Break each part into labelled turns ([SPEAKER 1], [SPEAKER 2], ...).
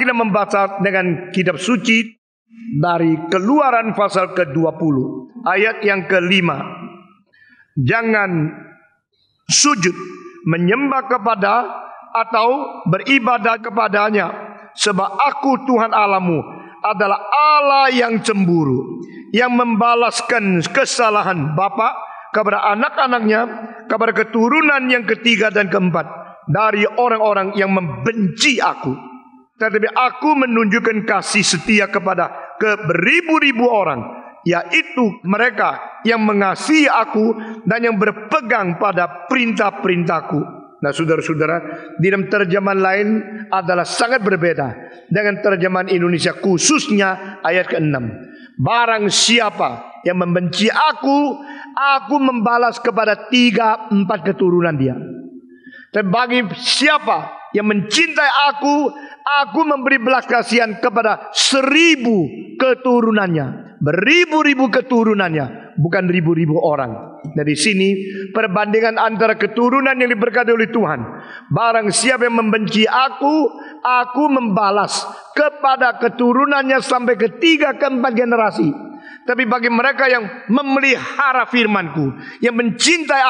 [SPEAKER 1] kita membaca dengan kitab suci dari Keluaran pasal ke-20 ayat yang ke-5. Jangan sujud menyembah kepada atau beribadah kepadanya, sebab aku Tuhan Allahmu adalah Allah yang cemburu, yang membalaskan kesalahan bapa kepada anak-anaknya, kepada keturunan yang ketiga dan keempat dari orang-orang yang membenci aku. Tetapi aku menunjukkan kasih setia kepada beribu-ribu orang, yaitu mereka yang mengasihi aku dan yang berpegang pada perintah-perintahku. Nah, saudara-saudara, di dalam terjemahan lain adalah sangat berbeda dengan terjemahan Indonesia, khususnya ayat ke-6. Barang siapa yang membenci aku membalas kepada 3-4 keturunan dia. Dan bagi siapa yang mencintai aku memberi belas kasihan kepada 1000 keturunannya, beribu-ribu keturunannya, bukan ribu-ribu orang. Dari sini perbandingan antara keturunan yang diberkati oleh Tuhan. Barang siapa yang membenci aku membalas kepada keturunannya sampai ke 3-4 generasi. Tapi bagi mereka yang memelihara firman-Ku, yang mencintai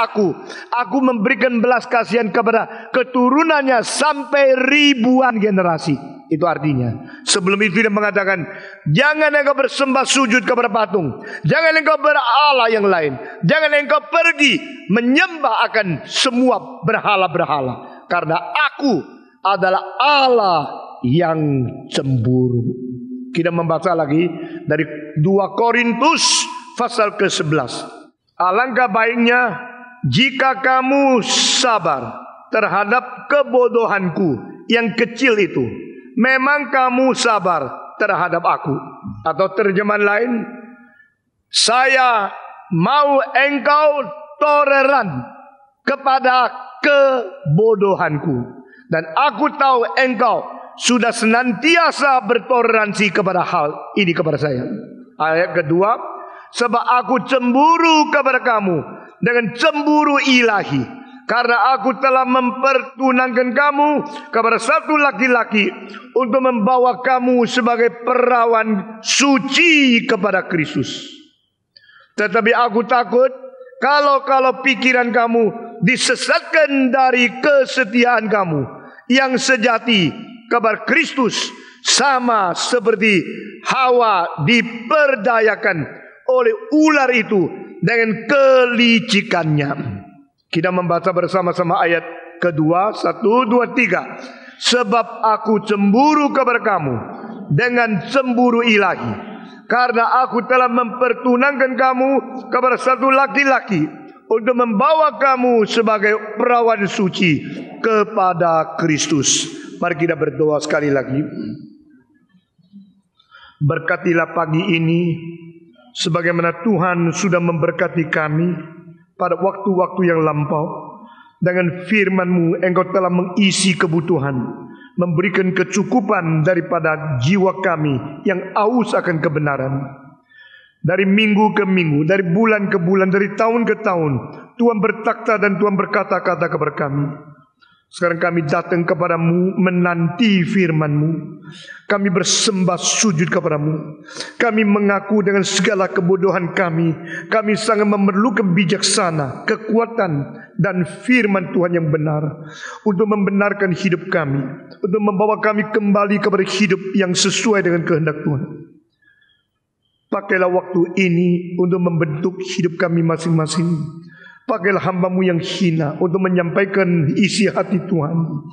[SPEAKER 1] aku memberikan belas kasihan kepada keturunannya sampai ribuan generasi. Itu artinya, sebelum itu dia mengatakan, jangan engkau bersembah sujud kepada patung, jangan engkau berhala yang lain, jangan engkau pergi menyembah akan semua berhala-berhala, karena aku adalah Allah yang cemburu. Kita membaca lagi dari 2 Korintus pasal ke-11. Alangkah baiknya jika kamu sabar terhadap kebodohanku yang kecil itu. Memang kamu sabar terhadap aku. Atau terjemahan lain, saya mau engkau toleran kepada kebodohanku, dan aku tahu engkau sudah senantiasa bertoleransi kepada hal ini kepada saya. Ayat kedua, sebab aku cemburu kepada kamu dengan cemburu ilahi, karena aku telah mempertunangkan kamu kepada satu laki-laki untuk membawa kamu sebagai perawan suci kepada Kristus. Tetapi aku takut kalau pikiran kamu disesatkan dari kesetiaan kamu yang sejati kepada Kristus, sama seperti Hawa diperdayakan oleh ular itu dengan kelicikannya. Kita membaca bersama-sama ayat kedua, 1, 2, 3. Sebab aku cemburu kepada kamu dengan cemburu ilahi, karena aku telah mempertunangkan kamu kepada satu laki-laki untuk membawa kamu sebagai perawan suci kepada Kristus. Mari kita berdoa sekali lagi. Berkatilah pagi ini sebagaimana Tuhan sudah memberkati kami pada waktu-waktu yang lampau. Dengan firman-Mu Engkau telah mengisi kebutuhan, memberikan kecukupan daripada jiwa kami yang aus akan kebenaran. Dari minggu ke minggu, dari bulan ke bulan, dari tahun ke tahun, Tuhan bertakhta dan Tuhan berkata-kata kepada kami. Sekarang kami datang kepadamu menanti firman-Mu. Kami bersembah sujud kepadamu. Kami mengaku dengan segala kebodohan kami. Kami sangat memerlukan bijaksana, kekuatan dan firman Tuhan yang benar untuk membenarkan hidup kami, untuk membawa kami kembali kepada hidup yang sesuai dengan kehendak Tuhan. Pakailah waktu ini untuk membentuk hidup kami masing-masing. Pakailah hamba-Mu yang hina untuk menyampaikan isi hati Tuhan.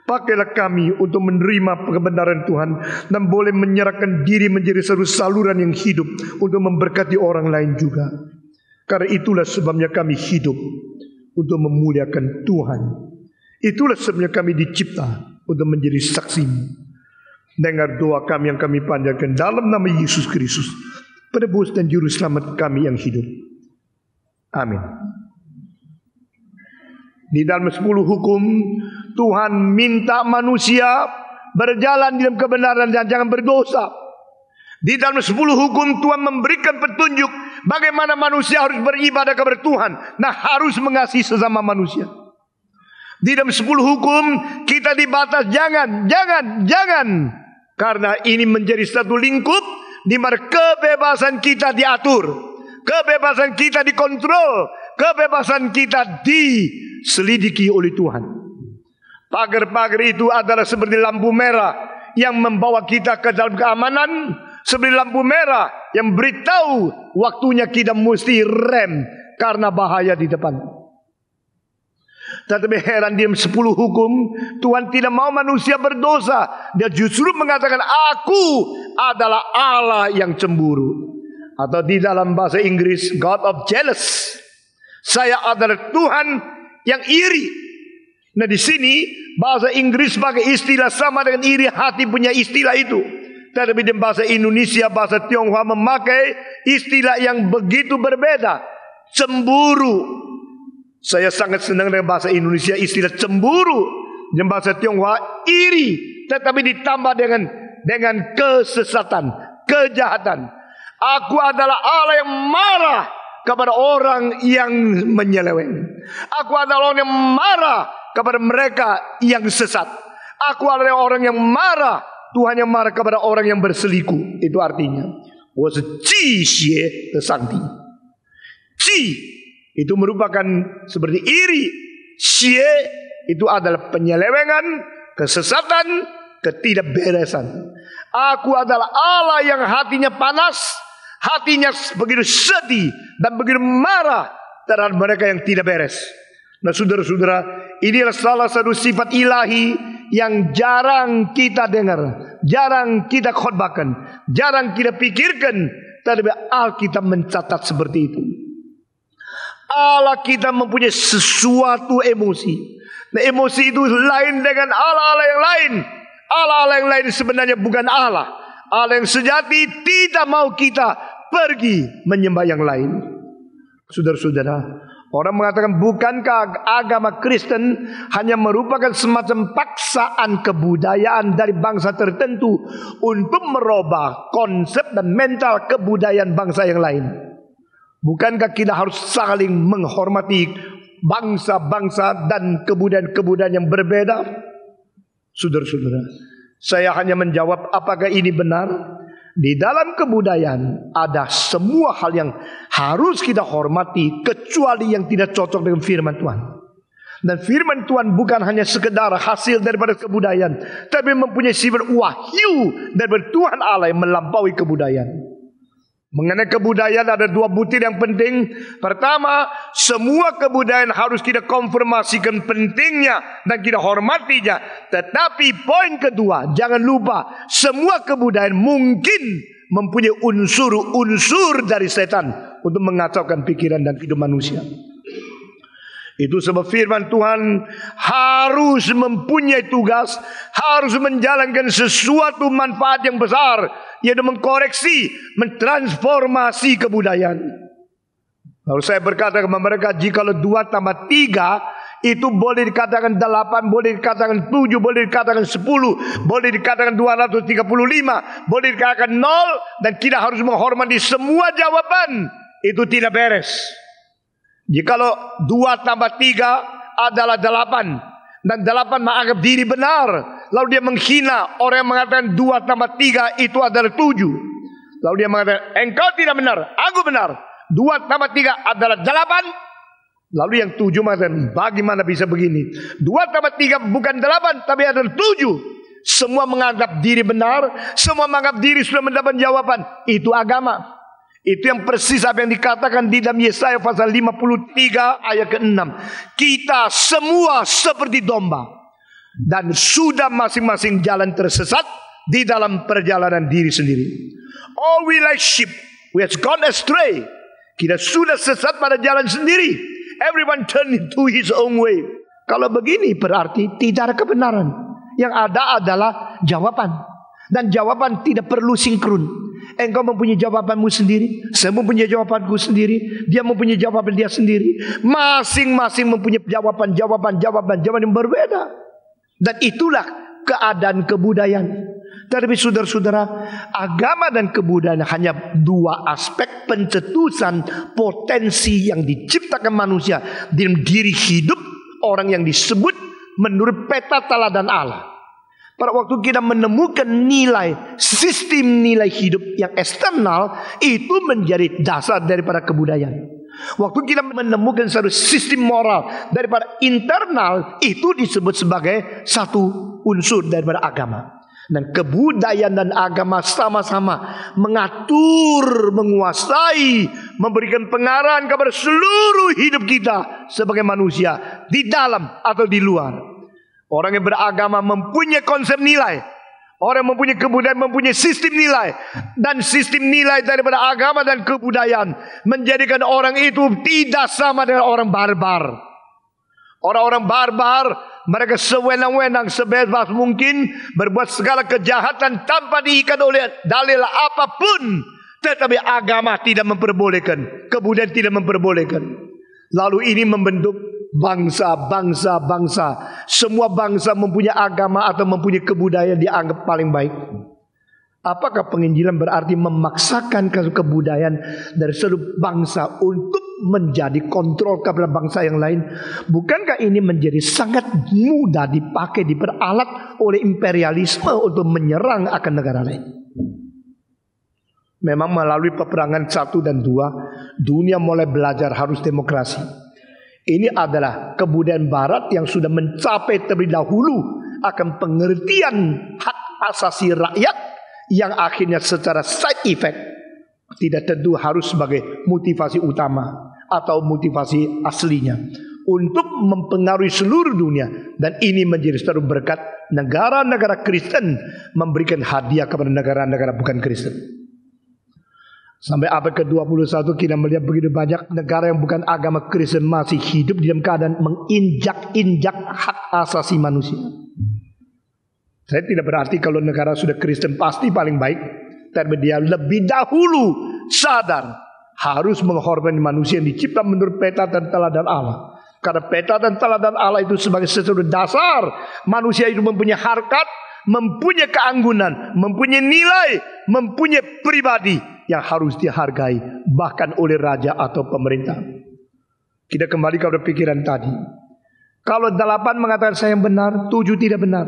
[SPEAKER 1] Pakailah kami untuk menerima kebenaran Tuhan dan boleh menyerahkan diri menjadi satu saluran yang hidup untuk memberkati orang lain juga. Karena itulah sebabnya kami hidup, untuk memuliakan Tuhan. Itulah sebabnya kami dicipta untuk menjadi saksi-Mu. Dengar doa kami yang kami panjatkan dalam nama Yesus Kristus, penebus dan juru selamat kami yang hidup. Amin. Di dalam 10 hukum, Tuhan minta manusia berjalan di dalam kebenaran dan jangan berdosa. Di dalam 10 hukum, Tuhan memberikan petunjuk bagaimana manusia harus beribadah kepada Tuhan. Nah, harus mengasihi sesama manusia. Di dalam 10 hukum, kita dibatas jangan Karena ini menjadi satu lingkup di mana kebebasan kita diatur, kebebasan kita dikontrol, kebebasan kita diselidiki oleh Tuhan. Pagar-pagar itu adalah seperti lampu merah yang membawa kita ke dalam keamanan, seperti lampu merah yang beritahu waktunya kita mesti rem karena bahaya di depan. Tetapi heran, di 10 hukum Tuhan tidak mau manusia berdosa. Dia justru mengatakan, aku adalah Allah yang cemburu. Atau di dalam bahasa Inggris, God of jealous. Saya adalah Tuhan yang iri. Nah, di sini bahasa Inggris pakai istilah sama dengan iri hati punya istilah itu. Tetapi di bahasa Indonesia, bahasa Tionghoa memakai istilah yang begitu berbeda. Cemburu. Saya sangat senang dengan bahasa Indonesia istilah cemburu. Dan bahasa Tionghoa iri, tetapi ditambah dengan kesesatan, kejahatan. Aku adalah Allah yang marah kepada orang yang menyeleweng. Aku adalah orang yang marah kepada mereka yang sesat. Aku adalah orang yang marah, Tuhan yang marah kepada orang yang berselingkuh. Itu artinya, 我是忌邪的上帝。忌 itu merupakan seperti iri. Xie itu adalah penyelewengan, kesesatan, ketidakberesan. Aku adalah Allah yang hatinya panas, hatinya begitu sedih dan begitu marah terhadap mereka yang tidak beres. Nah, saudara-saudara, inilah salah satu sifat ilahi yang jarang kita dengar, jarang kita khotbahkan, jarang kita pikirkan. Tetapi Alkitab mencatat seperti itu. Allah kita mempunyai sesuatu emosi. Nah, emosi itu lain dengan Allah-Allah yang lain. Allah-Allah yang lain sebenarnya bukan Allah. Allah yang sejati tidak mau kita pergi menyembah yang lain. Saudara-saudara, orang mengatakan, bukankah agama Kristen hanya merupakan semacam paksaan kebudayaan dari bangsa tertentu untuk merubah konsep dan mental kebudayaan bangsa yang lain? Bukankah kita harus saling menghormati bangsa-bangsa dan kebudayaan-kebudayaan yang berbeda? Saudara-saudara, saya hanya menjawab apakah ini benar. Di dalam kebudayaan ada semua hal yang harus kita hormati, kecuali yang tidak cocok dengan firman Tuhan. Dan firman Tuhan bukan hanya sekedar hasil daripada kebudayaan, tapi mempunyai sifat wahyu daripada Tuhan Allah yang melampaui kebudayaan. Mengenai kebudayaan ada 2 butir yang penting. Pertama, semua kebudayaan harus kita konfirmasikan pentingnya dan kita hormatinya. Tetapi poin kedua, jangan lupa, semua kebudayaan mungkin mempunyai unsur-unsur dari setan untuk mengacaukan pikiran dan hidup manusia. Itu sebab firman Tuhan harus mempunyai tugas, harus menjalankan sesuatu manfaat yang besar, yaitu mengkoreksi, mentransformasi kebudayaan. Lalu saya berkata kepada mereka, jikalau 2 tambah 3 itu boleh dikatakan 8, boleh dikatakan 7, boleh dikatakan 10, boleh dikatakan 235, boleh dikatakan 0, dan kita harus menghormati semua jawaban, itu tidak beres. Jikalau 2 tambah 3 adalah 8, dan 8 menganggap diri benar, lalu dia menghina orang yang mengatakan 2 tambah 3 itu adalah 7. Lalu dia mengatakan, engkau tidak benar, aku benar, 2 tambah 3 adalah 8. Lalu yang 7 mengatakan, bagaimana bisa begini? 2 tambah 3 bukan 8, tapi adalah 7. Semua menganggap diri benar, semua menganggap diri sudah mendapat jawaban. Itu agama. Itu yang persis apa yang dikatakan di dalam Yesaya pasal 53 ayat ke-6. Kita semua seperti domba, dan sudah masing-masing jalan tersesat di dalam perjalanan diri sendiri. All we like sheep, we have gone astray. Kita sudah sesat pada jalan sendiri. Everyone turn into his own way. Kalau begini berarti tidak ada kebenaran. Yang ada adalah jawaban. Dan jawaban tidak perlu sinkron. Engkau mempunyai jawabanmu sendiri, saya mempunyai jawabanku sendiri, dia mempunyai jawaban dia sendiri. Masing-masing mempunyai jawaban yang berbeda. Dan itulah keadaan kebudayaan. Tapi saudara-saudara, agama dan kebudayaan hanya 2 aspek pencetusan potensi yang diciptakan manusia dalam diri hidup orang yang disebut menurut peta teladan Allah. Pada waktu kita menemukan nilai, sistem nilai hidup yang eksternal, itu menjadi dasar daripada kebudayaan. Waktu kita menemukan satu sistem moral daripada internal, itu disebut sebagai satu unsur daripada agama. Dan kebudayaan dan agama sama-sama mengatur, menguasai, memberikan pengarahan kepada seluruh hidup kita sebagai manusia, di dalam atau di luar. Orang yang beragama mempunyai konsep nilai. Orang yang mempunyai kebudayaan mempunyai sistem nilai. Dan sistem nilai daripada agama dan kebudayaan menjadikan orang itu tidak sama dengan orang barbar. Orang-orang barbar, mereka sewenang-wenang, sebebas mungkin berbuat segala kejahatan tanpa diikat oleh dalil apapun. Tetapi agama tidak memperbolehkan, kebudayaan tidak memperbolehkan. Lalu ini membentuk bangsa. Semua bangsa mempunyai agama atau mempunyai kebudayaan dianggap paling baik. Apakah penginjilan berarti memaksakan kebudayaan dari seluruh bangsa untuk menjadi kontrol kepada bangsa yang lain? Bukankah ini menjadi sangat mudah dipakai, diperalat oleh imperialisme untuk menyerang akan negara lain? Memang melalui peperangan 1 dan 2, dunia mulai belajar harus demokrasi. Ini adalah kebudayaan barat yang sudah mencapai terlebih dahulu akan pengertian hak asasi rakyat, yang akhirnya secara side effect tidak tentu harus sebagai motivasi utama atau motivasi aslinya untuk mempengaruhi seluruh dunia. Dan ini menjadi satu berkat negara-negara Kristen memberikan hadiah kepada negara-negara bukan Kristen. Sampai abad ke-21 kita melihat begitu banyak negara yang bukan agama Kristen masih hidup dalam keadaan menginjak-injak hak asasi manusia. Saya tidak berarti kalau negara sudah Kristen pasti paling baik, tapi dia lebih dahulu sadar harus menghormati manusia yang dicipta menurut peta dan teladan Allah. Karena peta dan teladan Allah itu sebagai sesuatu dasar manusia itu mempunyai harkat, mempunyai keanggunan, mempunyai nilai, mempunyai pribadi yang harus dihargai bahkan oleh raja atau pemerintah. Kita kembali kepada pikiran tadi. Kalau 8 mengatakan saya yang benar, 7 tidak benar.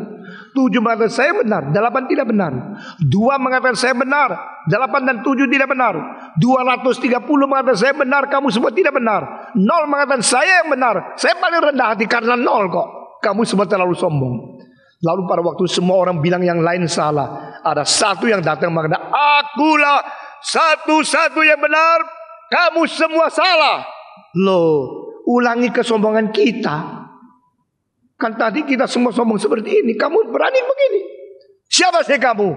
[SPEAKER 1] 7 mengatakan saya benar, 8 tidak benar. 2 mengatakan saya benar, 8 dan 7 tidak benar. 230 mengatakan saya benar, kamu semua tidak benar. 0 mengatakan saya yang benar, saya paling rendah hati karena 0 kok. Kamu semua terlalu sombong. Lalu pada waktu semua orang bilang yang lain salah, ada satu yang datang mengatakan, akulah satu-satu yang benar, kamu semua salah. Loh, ulangi kesombongan kita. Kan tadi kita semua sombong seperti ini, kamu berani begini. Siapa sih kamu?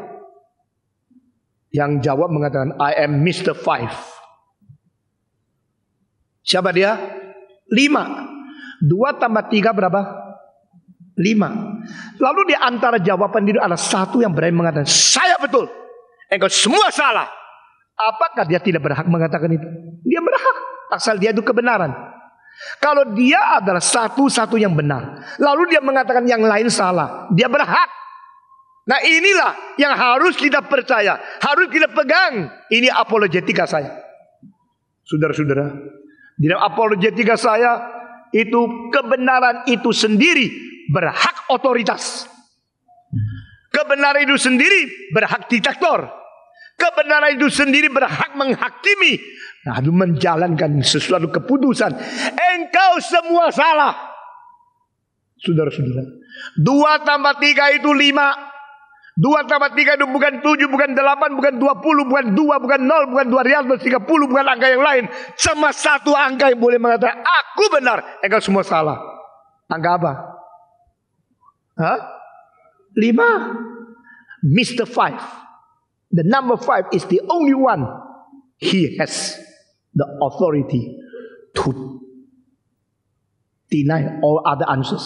[SPEAKER 1] Yang jawab mengatakan, I am Mr. 5. Siapa dia? 5. 2 tambah 3 berapa? 5. Lalu di antara jawaban itu ada satu yang berani mengatakan, saya betul, engkau semua salah. Apakah dia tidak berhak mengatakan itu? Dia berhak, asal dia itu kebenaran. Kalau dia adalah satu-satu yang benar, lalu dia mengatakan yang lain salah, dia berhak. Nah inilah yang harus kita percaya, harus kita pegang. Ini apologetika saya. Saudara-saudara, di dalam apologetika saya, itu kebenaran itu sendiri berhak otoritas. Kebenaran itu sendiri berhak diktator. Kebenaran itu sendiri berhak menghakimi, lalu menjalankan sesuatu keputusan. Engkau semua salah. Saudara-saudara, 2 tambah 3 itu 5. 2 tambah 3 itu bukan 7, bukan 8, bukan 20, bukan 2, bukan 0, bukan 230, bukan angka yang lain. Cuma satu angka yang boleh mengatakan aku benar, engkau semua salah. Angka apa? 5. Mr. 5. The number 5 is the only one. He has the authority to deny all other answers.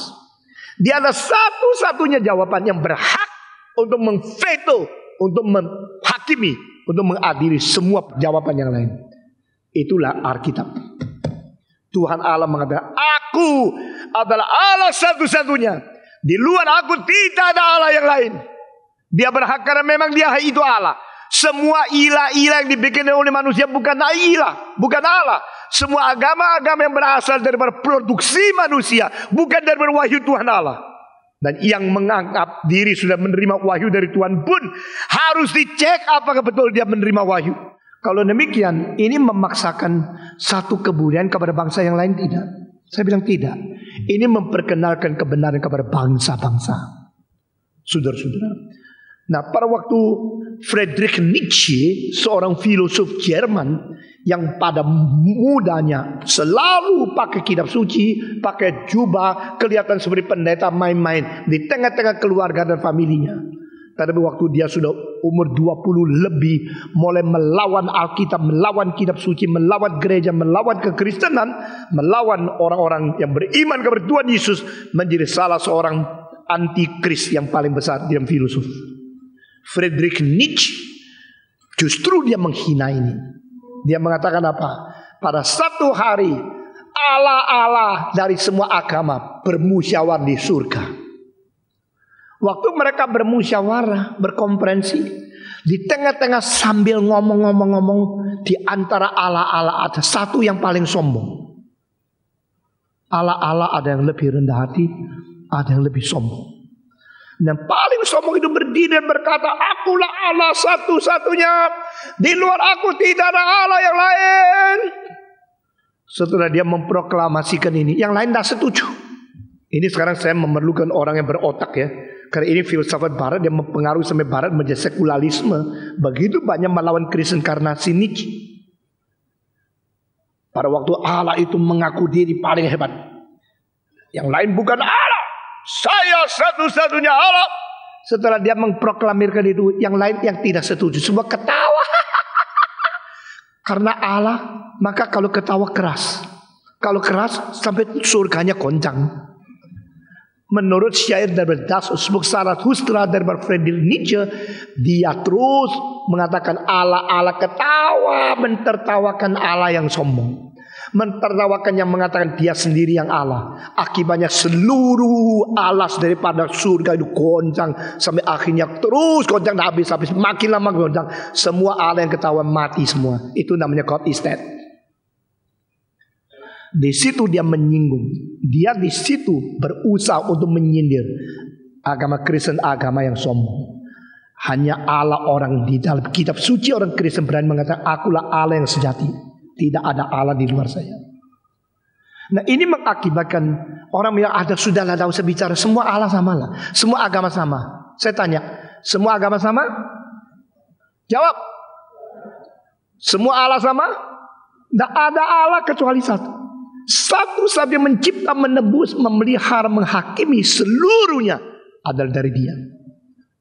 [SPEAKER 1] Dia ada satu-satunya jawaban yang berhak untuk memveto, untuk menghakimi, untuk mengadili semua jawaban yang lain. Itulah Alkitab. Tuhan Allah mengatakan, aku adalah Allah satu-satunya. Di luar aku tidak ada Allah yang lain. Dia berhak karena memang dia itu Allah. Semua ilah-ilah yang dibikin oleh manusia bukan ilah, bukan Allah. Semua agama-agama yang berasal dari produksi manusia, bukan dari wahyu Tuhan Allah. Dan yang menganggap diri sudah menerima wahyu dari Tuhan pun harus dicek apakah betul dia menerima wahyu. Kalau demikian, ini memaksakan satu kemuliaan kepada bangsa yang lain, tidak. Saya bilang tidak. Ini memperkenalkan kebenaran kepada bangsa-bangsa. Saudara-saudara. Nah, pada waktu Friedrich Nietzsche, seorang filosof Jerman yang pada mudanya selalu pakai kitab suci, pakai jubah, kelihatan seperti pendeta main-main di tengah-tengah keluarga dan familinya. Tapi waktu dia sudah umur 20 lebih, mulai melawan Alkitab, melawan kitab suci, melawan gereja, melawan kekristenan, melawan orang-orang yang beriman kepada Tuhan Yesus, menjadi salah seorang antikris yang paling besar dalam filosof. Friedrich Nietzsche justru dia menghina ini. Dia mengatakan apa? Pada satu hari Allah-Allah dari semua agama bermusyawarah di surga. Waktu mereka bermusyawarah, berkonferensi, di tengah-tengah sambil ngomong-ngomong, di antara Allah-Allah ada satu yang paling sombong. Allah-Allah ada yang lebih rendah hati, ada yang lebih sombong. Dan paling sombong itu berdiri dan berkata, akulah Allah satu-satunya. Di luar aku tidak ada Allah yang lain. Setelah dia memproklamasikan ini, yang lain tidak setuju. Ini sekarang saya memerlukan orang yang berotak ya. Karena ini filsafat barat yang mempengaruhi sampai barat menjadi sekularisme. Begitu banyak melawan Kristen karena Nietzsche. Pada waktu Allah itu mengaku diri paling hebat. Yang lain bukan Allah. Saya satu-satunya Allah. Setelah dia memproklamirkan itu, yang lain yang tidak setuju semua ketawa. Karena Allah, maka kalau ketawa keras. Kalau keras sampai surganya goncang. Menurut syair dari Das Usbuk Zarathustra dari Friedrich Nietzsche, dia terus mengatakan Allah ketawa, mentertawakan Allah yang sombong. Mentertawakan yang mengatakan dia sendiri yang Allah. Akibatnya seluruh alas daripada surga itu goncang. Sampai akhirnya terus goncang dan habis-habis. Makin lama goncang. Semua Allah yang ketawa mati semua. Itu namanya God is dead. Di situ dia menyinggung. Dia di situ berusaha untuk menyindir agama Kristen, agama yang sombong. Hanya Allah orang di dalam kitab suci orang Kristen berani mengatakan akulah Allah yang sejati. Tidak ada Allah di luar saya. Nah ini mengakibatkan orang yang ada sudahlah tidak usah bicara. Semua Allah sama lah. Semua agama sama. Saya tanya, semua agama sama? Jawab. Semua Allah sama? Tidak ada Allah kecuali satu. Satu saja mencipta, menebus, memelihara, menghakimi seluruhnya adalah dari Dia.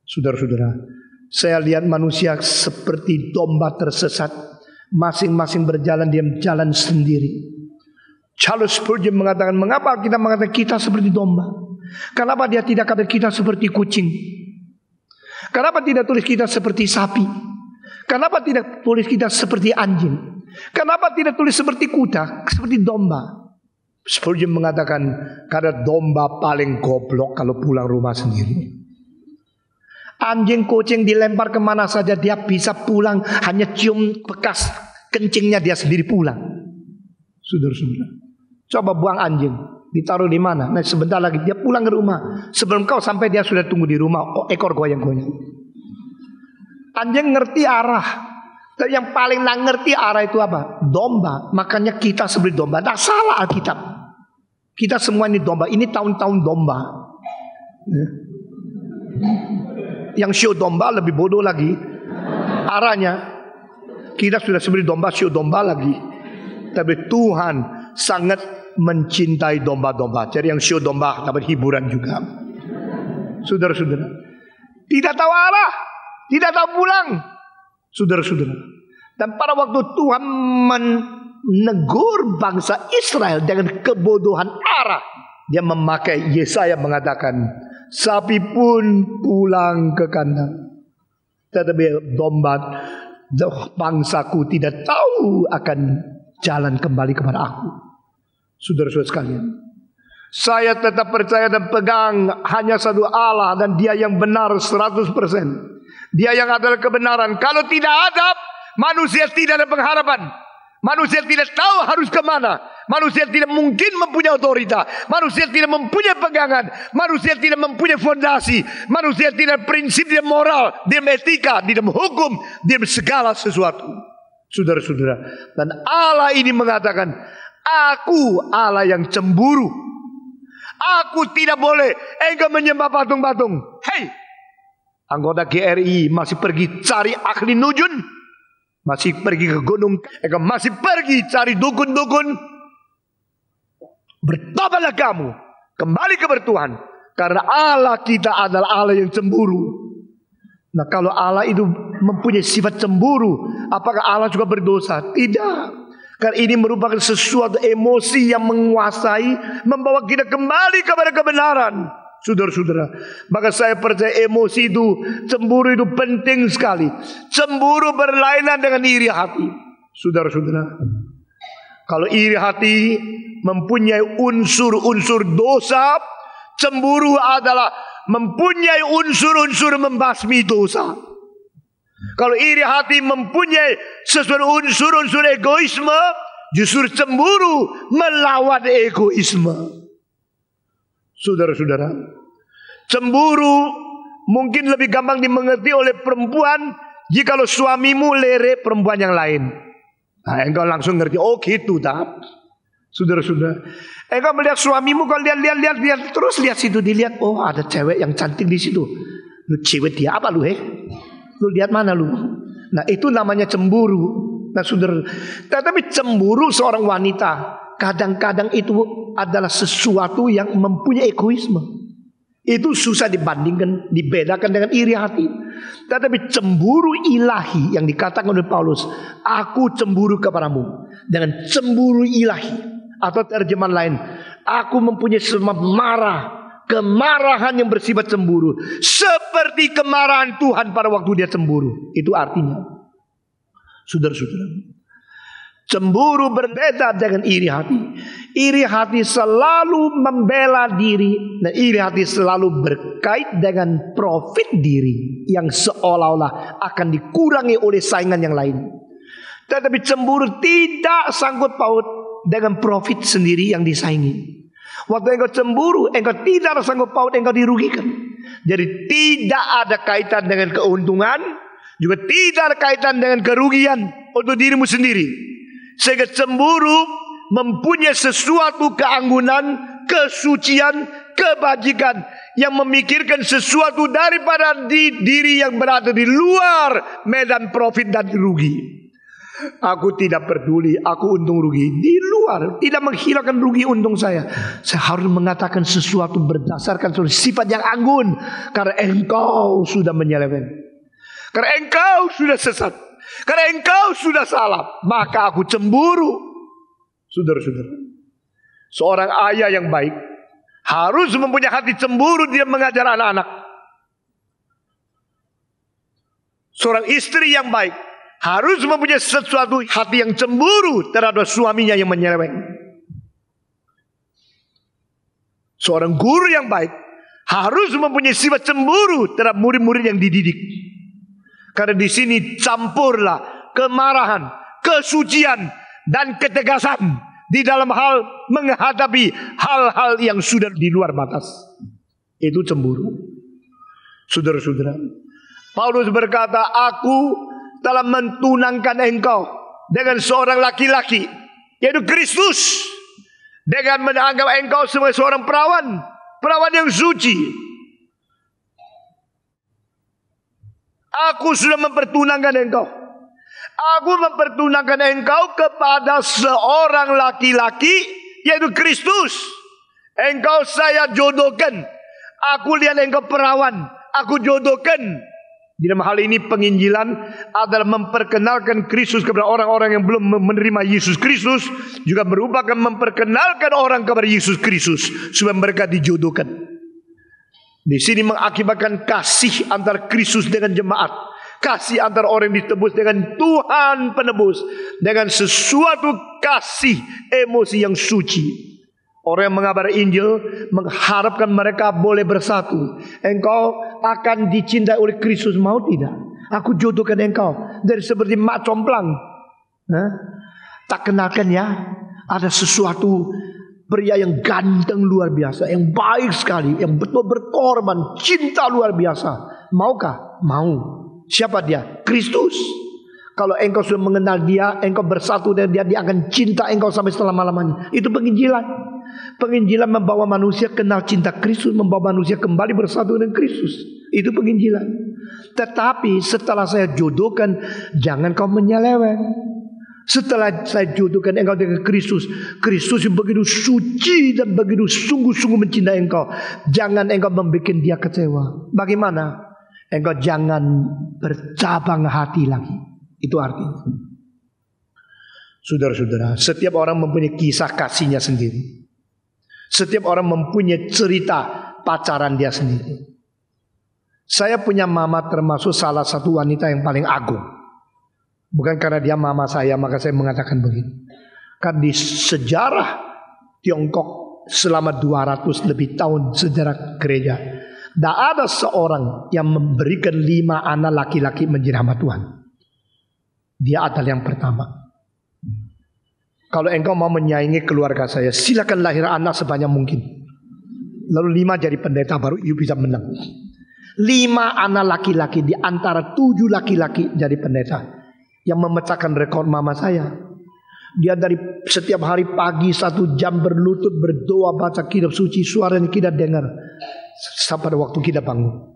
[SPEAKER 1] Saudara-saudara, saya lihat manusia seperti domba tersesat. Masing-masing berjalan, dia jalan sendiri. Charles Spurgeon mengatakan, mengapa kita mengatakan kita seperti domba? Kenapa dia tidak kata kita seperti kucing? Kenapa tidak tulis kita seperti sapi? Kenapa tidak tulis kita seperti anjing? Kenapa tidak tulis seperti kuda, seperti domba? Spurgeon mengatakan, karena domba paling goblok kalau pulang rumah sendiri. Anjing kucing dilempar kemana saja dia bisa pulang, hanya cium bekas kencingnya dia sendiri pulang. Saudara-saudara, coba buang anjing, ditaruh di mana? Nah sebentar lagi dia pulang ke rumah. Sebelum kau sampai dia sudah tunggu di rumah, ekor goyang-goyang. Anjing ngerti arah. Dan yang paling ngerti arah itu apa? Domba. Makanya kita seperti domba. Tidak salah Alkitab. Kita semua ini domba. Ini tahun-tahun domba. Yang show domba lebih bodoh lagi arahnya. Kita sudah seperti domba, show domba lagi. Tapi Tuhan sangat mencintai domba-domba. Jadi yang show domba dapat hiburan juga. Saudara-saudara, tidak tahu arah, tidak tahu pulang. Saudara-saudara, dan pada waktu Tuhan menegur bangsa Israel dengan kebodohan arah, dia memakai Yesaya mengatakan, sapi pun pulang ke kandang, tetapi domba bangsaku tidak tahu akan jalan kembali kepada aku. Saudara-saudara sekalian, saya tetap percaya dan pegang hanya satu Allah, dan Dia yang benar 100%. Dia yang adalah kebenaran. Kalau tidak ada, manusia tidak ada pengharapan. Manusia tidak tahu harus kemana. Manusia tidak mungkin mempunyai otoritas. Manusia tidak mempunyai pegangan. Manusia tidak mempunyai fondasi. Manusia tidak prinsip, tidak moral, tidak etika, tidak hukum, tidak segala sesuatu. Saudara-saudara, dan Allah ini mengatakan, aku Allah yang cemburu. Aku tidak boleh engkau menyembah patung-patung. Hei, anggota GRI masih pergi cari ahli nujun, masih pergi ke gunung, masih pergi cari dukun-dukun. Bertobatlah kamu, kembali ke Tuhan, karena Allah kita adalah Allah yang cemburu. Nah, kalau Allah itu mempunyai sifat cemburu, apakah Allah juga berdosa? Tidak. Karena ini merupakan sesuatu emosi yang menguasai, membawa kita kembali kepada kebenaran. Saudara-saudara, maka saya percaya emosi itu, cemburu itu penting sekali. Cemburu berlainan dengan iri hati. Saudara-saudara, kalau iri hati mempunyai unsur-unsur dosa, cemburu adalah mempunyai unsur-unsur membasmi dosa. Kalau iri hati mempunyai sesuatu unsur-unsur egoisme, justru cemburu melawan egoisme. Saudara-saudara, cemburu mungkin lebih gampang dimengerti oleh perempuan jikalau suamimu lere perempuan yang lain. Nah, engkau langsung ngerti, oh gitu tak? Saudara-saudara, engkau melihat suamimu, kau lihat, terus lihat situ, dilihat, oh ada cewek yang cantik di situ. Lu cewek dia apa lu Lu lihat mana lu? Nah, itu namanya cemburu. Nah, saudara, tetapi cemburu seorang wanita kadang-kadang itu adalah sesuatu yang mempunyai egoisme. Itu susah dibandingkan, dibedakan dengan iri hati. Tetapi cemburu ilahi yang dikatakan oleh Paulus, aku cemburu kepadamu dengan cemburu ilahi. Atau terjemahan lain, aku mempunyai semangat marah, kemarahan yang bersifat cemburu, seperti kemarahan Tuhan pada waktu dia cemburu. Itu artinya, saudara-saudara, cemburu berbeda dengan iri hati. Iri hati selalu membela diri, dan iri hati selalu berkait dengan profit diri yang seolah-olah akan dikurangi oleh saingan yang lain. Tetapi cemburu tidak sangkut paut dengan profit sendiri yang disaingi. Waktu engkau cemburu, engkau tidak ada sangkut paut, engkau dirugikan. Jadi tidak ada kaitan dengan keuntungan, juga tidak ada kaitan dengan kerugian untuk dirimu sendiri. Sehingga cemburu mempunyai sesuatu keanggunan, kesucian, kebajikan yang memikirkan sesuatu daripada diri yang berada di luar medan profit dan rugi. Aku tidak peduli, aku untung rugi di luar, tidak menghilangkan rugi untung saya. Saya harus mengatakan sesuatu berdasarkan sifat yang anggun, karena engkau sudah menyeleweng, karena engkau sudah sesat, karena engkau sudah salah, maka aku cemburu. Saudara-saudara, seorang ayah yang baik harus mempunyai hati cemburu dia mengajar anak-anak. Seorang istri yang baik harus mempunyai sesuatu hati yang cemburu terhadap suaminya yang menyeleweng. Seorang guru yang baik harus mempunyai sifat cemburu terhadap murid-murid yang dididik. Karena di sini campurlah kemarahan, kesucian, dan ketegasan di dalam hal menghadapi hal-hal yang sudah di luar batas. Itu cemburu. Saudara-saudara, Paulus berkata, aku telah mentunangkan engkau dengan seorang laki-laki, yaitu Kristus, dengan menganggap engkau sebagai seorang perawan yang suci. Aku sudah mempertunangkan engkau. Aku mempertunangkan engkau kepada seorang laki-laki, yaitu Kristus. Engkau saya jodohkan. Aku lihat engkau perawan, aku jodohkan. Di dalam hal ini penginjilan adalah memperkenalkan Kristus kepada orang-orang yang belum menerima Yesus Kristus, juga merupakan memperkenalkan orang kepada Yesus Kristus supaya mereka dijodohkan. Di sini mengakibatkan kasih antara Kristus dengan jemaat, kasih antara orang yang ditebus dengan Tuhan penebus, dengan sesuatu kasih emosi yang suci. Orang yang mengabar Injil mengharapkan mereka boleh bersatu. Engkau akan dicintai oleh Kristus, mau tidak? Aku jodohkan engkau dari seperti mak complang. Tak kenalkan ya. Ada sesuatu pria yang ganteng luar biasa, yang baik sekali, yang betul berkorban, cinta luar biasa. Maukah? Mau. Siapa dia? Kristus. Kalau engkau sudah mengenal dia, engkau bersatu dengan dia, dia akan cinta engkau sampai selama-lamanya. Itu penginjilan. Penginjilan membawa manusia kenal cinta Kristus, membawa manusia kembali bersatu dengan Kristus. Itu penginjilan. Tetapi setelah saya jodohkan, jangan kau menyeleweng. Setelah saya jodohkan engkau dengan Kristus, Kristus yang begitu suci dan begitu sungguh-sungguh mencintai engkau, jangan engkau membuat dia kecewa. Bagaimana? Engkau jangan bercabang hati lagi. Itu artinya. Saudara-saudara, setiap orang mempunyai kisah kasihnya sendiri. Setiap orang mempunyai cerita pacaran dia sendiri. Saya punya mama termasuk salah satu wanita yang paling agung. Bukan karena dia mama saya maka saya mengatakan begini. Karena di sejarah Tiongkok selama 200 lebih tahun sejarah gereja, tidak ada seorang yang memberikan 5 anak laki-laki menjadi hamba Tuhan. Dia adalah yang pertama. Kalau engkau mau menyaingi keluarga saya, silakan lahir anak sebanyak mungkin. Lalu 5 jadi pendeta, baru you bisa menang. 5 anak laki-laki di antara 7 laki-laki jadi pendeta. Yang memecahkan rekor mama saya. Dia dari setiap hari pagi 1 jam berlutut berdoa baca kitab suci, suara yang kita dengar sampai waktu kita bangun.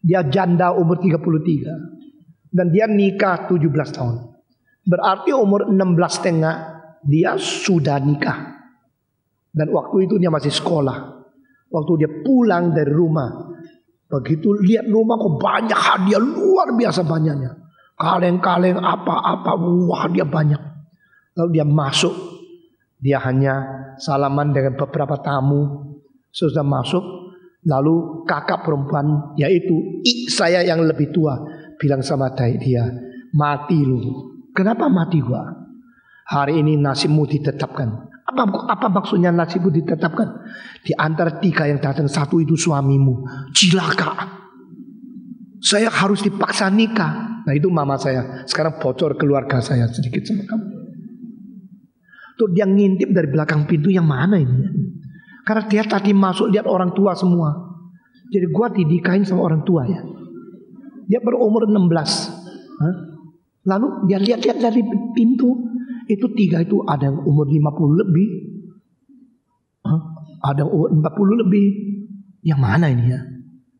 [SPEAKER 1] Dia janda umur 33 dan dia nikah 17 tahun. Berarti umur 16 setengah dia sudah nikah. Dan waktu itu dia masih sekolah. Waktu dia pulang dari rumah, begitu lihat rumah kok banyak hadiah luar biasa banyaknya. Kaleng-kaleng apa-apa, wah dia banyak. Lalu dia masuk, dia hanya salaman dengan beberapa tamu. Sudah masuk, lalu kakak perempuan yaitu saya yang lebih tua bilang sama dia, mati lu. Kenapa mati gua? Hari ini nasibmu ditetapkan. Apa maksudnya nasibmu ditetapkan? Di antara 3 yang datang, 1 itu suamimu. Cilaka. Saya harus dipaksa nikah. Nah itu mama saya. Sekarang bocor keluarga saya sedikit sama kamu. Tuh dia ngintip dari belakang pintu, yang mana ini? Karena dia tadi masuk lihat orang tua semua. Jadi gua didikain sama orang tua ya. Dia berumur 16. Lalu dia lihat-lihat dari pintu. Itu 3 itu ada yang umur 50 lebih. Ada yang umur 40 lebih. Yang mana ini ya?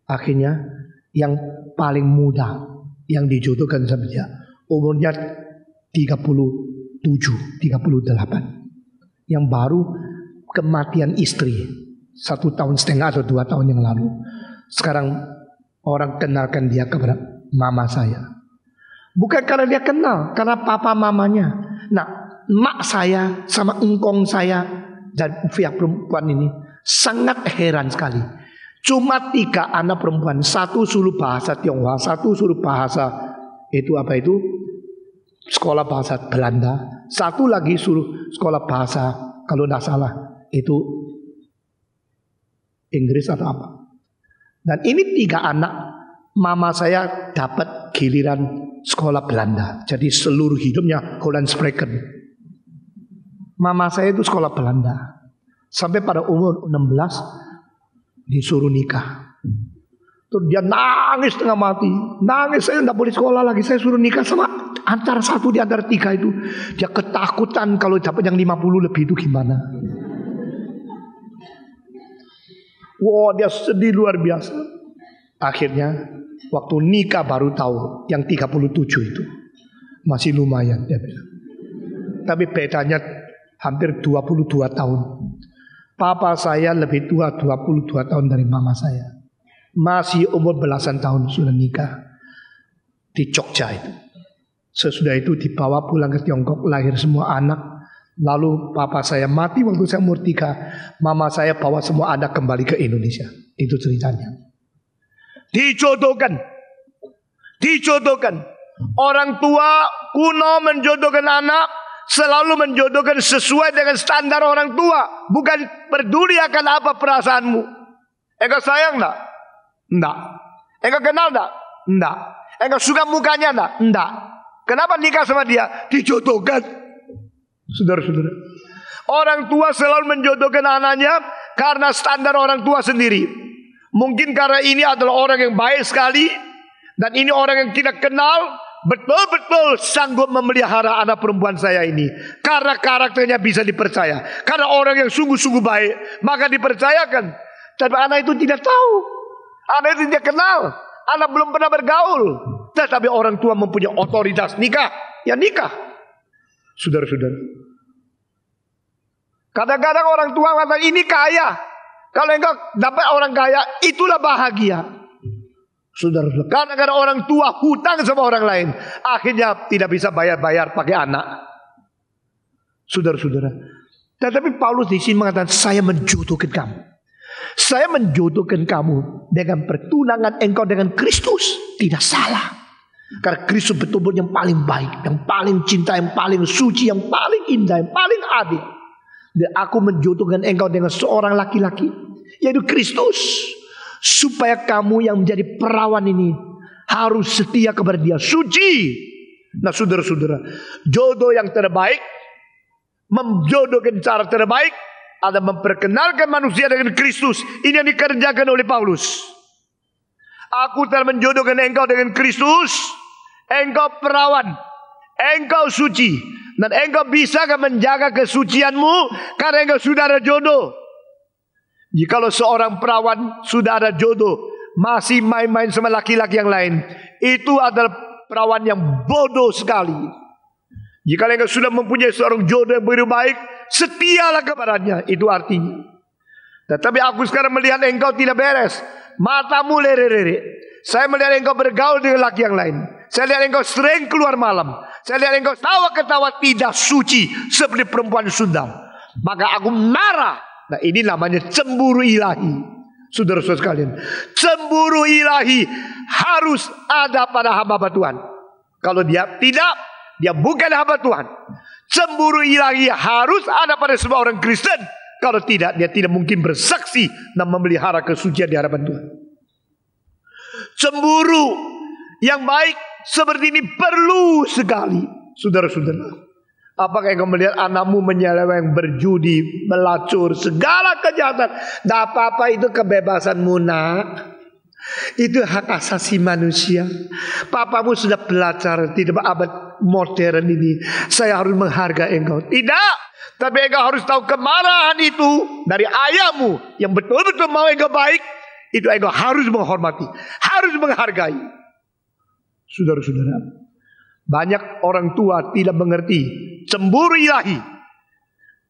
[SPEAKER 1] Akhirnya yang paling muda yang dijodohkan sama dia, umurnya 37, 38. Yang baru kematian istri 1,5 tahun atau 2 tahun yang lalu. Sekarang orang kenalkan dia kepada mama saya. Bukan karena dia kenal, karena papa mamanya. Nah, mak saya sama engkong saya dan pihak perempuan ini sangat heran sekali. Cuma 3 anak perempuan, 1 suruh bahasa Tionghoa, 1 suruh bahasa itu apa itu? Sekolah bahasa Belanda, 1 lagi suruh sekolah bahasa kalau tidak salah itu Inggris atau apa. Dan ini 3 anak mama saya dapat giliran sekolah Belanda. Jadi seluruh hidupnya Holland Spreken. Mama saya itu sekolah Belanda. Sampai pada umur 16 disuruh nikah. Terus dia nangis tengah mati. Nangis, saya tidak boleh sekolah lagi. Saya suruh nikah sama antara 1 di antara 3 itu. Dia ketakutan kalau dapat yang 50 lebih itu gimana. Wah, dia sedih luar biasa. Akhirnya waktu nikah baru tahu yang 37 itu masih lumayan dia bilang. Tapi bedanya hampir 22 tahun. Papa saya lebih tua 22 tahun dari mama saya. Masih umur belasan tahun sudah nikah di Jogja itu. Sesudah itu dibawa pulang ke Tiongkok, lahir semua anak. Lalu papa saya mati waktu saya umur 3. Mama saya bawa semua anak kembali ke Indonesia. Itu ceritanya. Dijodohkan. Orang tua kuno menjodohkan anak selalu menjodohkan sesuai dengan standar orang tua. Bukan peduli akan apa perasaanmu. Engkau sayang enggak? Enggak. Engkau kenal enggak? Enggak. Engkau suka mukanya enggak? Enggak. Kenapa nikah sama dia? Dijodohkan. Saudara-saudara, Orang tua selalu menjodohkan anaknya karena standar orang tua sendiri. Mungkin karena ini adalah orang yang baik sekali, dan ini orang yang tidak kenal, betul-betul sanggup memelihara anak perempuan saya ini. Karena karakternya bisa dipercaya. Karena orang yang sungguh-sungguh baik, maka dipercayakan. Tapi anak itu tidak tahu. Anak itu tidak kenal. Anak belum pernah bergaul. Tetapi orang tua mempunyai otoritas nikah. Ya nikah. Saudara-saudara. Kadang-kadang orang tua mengatakan ini kaya. Kalau engkau dapat orang kaya, itulah bahagia. Saudara-saudara. Kadang-kadang orang tua hutang sama orang lain. Akhirnya tidak bisa bayar-bayar pakai anak. Saudara-saudara. Tetapi Paulus di sini mengatakan, saya menjodohkan kamu. Saya menjodohkan kamu dengan pertunangan engkau dengan Kristus. Tidak salah. Karena Kristus betul-betul yang paling baik, yang paling cinta, yang paling suci, yang paling indah, yang paling adil. Dan aku menjodohkan engkau dengan seorang laki-laki, yaitu Kristus. Supaya kamu yang menjadi perawan ini harus setia kepada dia, suci. Nah saudara-saudara, jodoh yang terbaik, menjodohkan cara terbaik ada memperkenalkan manusia dengan Kristus. Ini yang dikerjakan oleh Paulus. Aku telah menjodohkan engkau dengan Kristus. Engkau perawan, engkau suci, dan engkau bisa menjaga kesucianmu karena engkau sudah ada jodoh. Jikalau seorang perawan sudah ada jodoh, masih main-main sama laki-laki yang lain, itu adalah perawan yang bodoh sekali. Jika engkau sudah mempunyai seorang jodoh yang begitu baik, setialah kepadanya. Itu artinya. Tetapi aku sekarang melihat engkau tidak beres. Matamu lere-lere. Saya melihat engkau bergaul dengan laki yang lain. Saya lihat engkau sering keluar malam. Saya lihat engkau tawa-ketawa tidak suci seperti perempuan Sunda. Maka aku marah. Nah ini namanya cemburu ilahi. Saudara-saudara sekalian, cemburu ilahi harus ada pada hamba Tuhan. Kalau dia tidak, dia bukan hamba Tuhan. Cemburu ilahi harus ada pada semua orang Kristen. Kalau tidak, dia tidak mungkin bersaksi dan memelihara kesucian di hadapan Tuhan. Cemburu yang baik seperti ini perlu sekali. Saudara-saudara, apakah engkau melihat anakmu menyeleweng, berjudi, melacur, segala kejahatan? Tidak apa-apa, itu kebebasanmu nak. Itu hak asasi manusia. Papamu sudah belajar di abad modern ini. Saya harus menghargai engkau. Tidak. Tapi engkau harus tahu kemarahan itu dari ayahmu yang betul-betul mau engkau baik. Itu engkau harus menghormati, harus menghargai. Saudara-saudara, banyak orang tua tidak mengerti cemburu ilahi,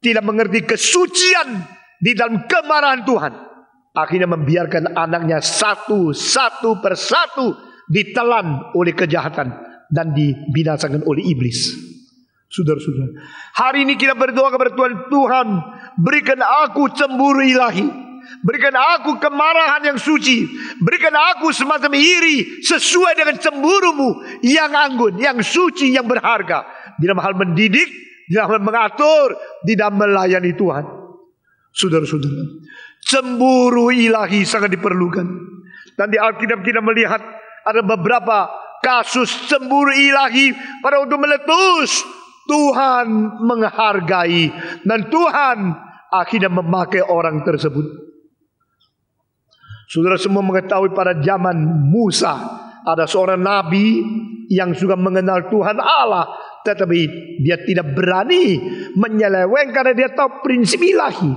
[SPEAKER 1] tidak mengerti kesucian di dalam kemarahan Tuhan. Akhirnya membiarkan anaknya satu persatu ditelan oleh kejahatan dan dibinasakan oleh iblis. Saudara-saudara, hari ini kita berdoa kepada Tuhan, Tuhan berikan aku cemburu ilahi. Berikan aku kemarahan yang suci. Berikan aku semacam iri sesuai dengan cemburumu yang anggun, yang suci, yang berharga. Di dalam hal mendidik, di dalam hal mengatur, di dalam melayani Tuhan. Saudara-saudara, cemburu ilahi sangat diperlukan. Dan di Alkitab kita melihat ada beberapa kasus cemburu ilahi pada untuk meletus. Tuhan menghargai dan Tuhan akhirnya memakai orang tersebut. Saudara semua mengetahui pada zaman Musa ada seorang nabi yang juga mengenal Tuhan Allah, tetapi dia tidak berani menyeleweng karena dia tahu prinsip ilahi.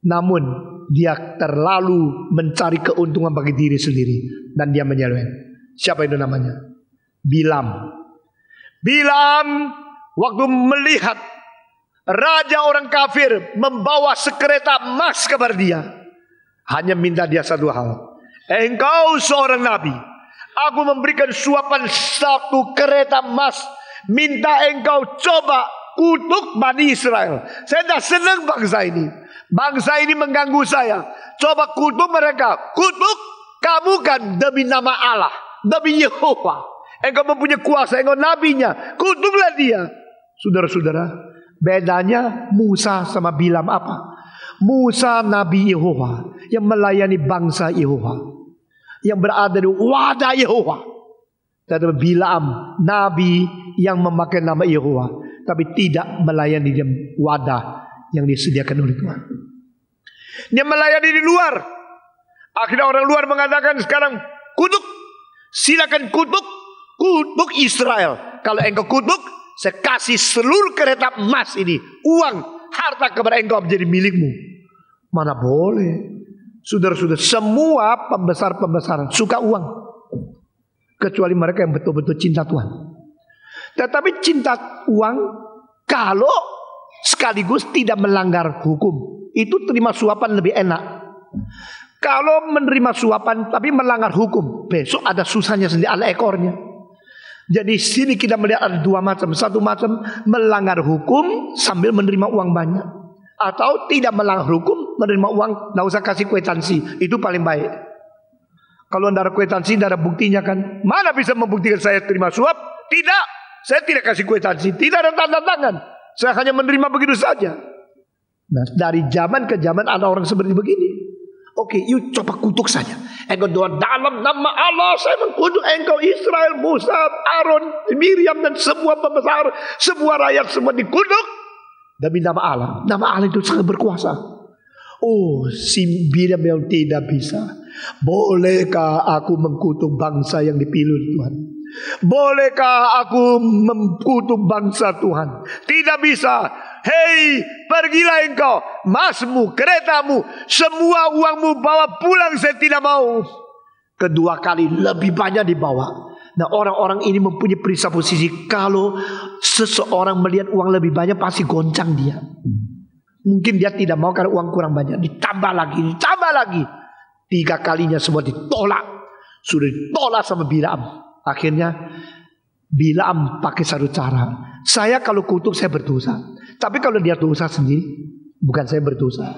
[SPEAKER 1] Namun dia terlalu mencari keuntungan bagi diri sendiri dan dia menyeleweng. Siapa itu namanya? Bilam. Bilam waktu melihat raja orang kafir membawa sekereta emas kepada dia, hanya minta dia satu hal. Engkau seorang nabi, aku memberikan suapan satu kereta emas. Minta engkau coba kutuk Bani Israel. Saya tidak senang bangsa ini. Bangsa ini mengganggu saya. Coba kutuk mereka. Kutuk kamu kan demi nama Allah, demi Yehova. Engkau mempunyai kuasa, engkau nabinya. Kutuklah dia. Saudara-saudara, bedanya Musa sama Bilam apa? Musa Nabi Yehova yang melayani bangsa Yehova, yang berada di wadah Yehova. Tetapi Bilam Nabi yang memakai nama Yehova, tapi tidak melayani di wadah yang disediakan oleh Tuhan. Dia melayani di luar. Akhirnya orang luar mengatakan sekarang kutuk. Silakan kutuk Israel. Kalau engkau kutuk, saya kasih seluruh kereta emas ini, uang, harta kepada engkau menjadi milikmu. Mana boleh. Saudara-saudara, semua pembesar-pembesar suka uang. Kecuali mereka yang betul-betul cinta Tuhan. Tetapi cinta uang kalau sekaligus tidak melanggar hukum, itu terima suapan lebih enak. Kalau menerima suapan tapi melanggar hukum, besok ada susahnya sendiri, ada ekornya. Jadi sini kita melihat ada dua macam. Satu macam melanggar hukum sambil menerima uang banyak, atau tidak melanggar hukum, menerima uang, tidak usah kasih kwitansi. Itu paling baik. Kalau tidak ada kwitansi, tidak ada buktinya kan. Mana bisa membuktikan saya terima suap? Tidak, saya tidak kasih kwitansi, tidak ada tanda tangan, saya hanya menerima begitu saja. Nah, dari zaman ke zaman ada orang seperti begini. Oke, yuk coba kutuk saja. Engkau doa dalam nama Allah, saya mengkutuk engkau Israel, Musa, Aaron, Miriam dan semua pembesar, semua rakyat semua dikutuk demi nama Allah. Nama Allah itu sangat berkuasa. Oh, si Miriam yang tidak bisa. Bolehkah aku mengkutuk bangsa yang dipilih Tuhan? Bolehkah aku mengkutuk bangsa Tuhan? Tidak bisa. Hei, pergilah engkau, emasmu, keretamu, semua uangmu bawa pulang, saya tidak mau. Kedua kali lebih banyak dibawa. Nah, orang-orang ini mempunyai presupposisi kalau seseorang melihat uang lebih banyak pasti goncang dia. Mungkin dia tidak mau karena uang kurang banyak. Ditambah lagi, ditambah lagi. 3 kalinya semua ditolak. Sudah ditolak sama Bilaam. Akhirnya Bilaam pakai satu cara. Saya kalau kutuk saya berdosa. Tapi kalau dia dosa sendiri, bukan saya berdosa.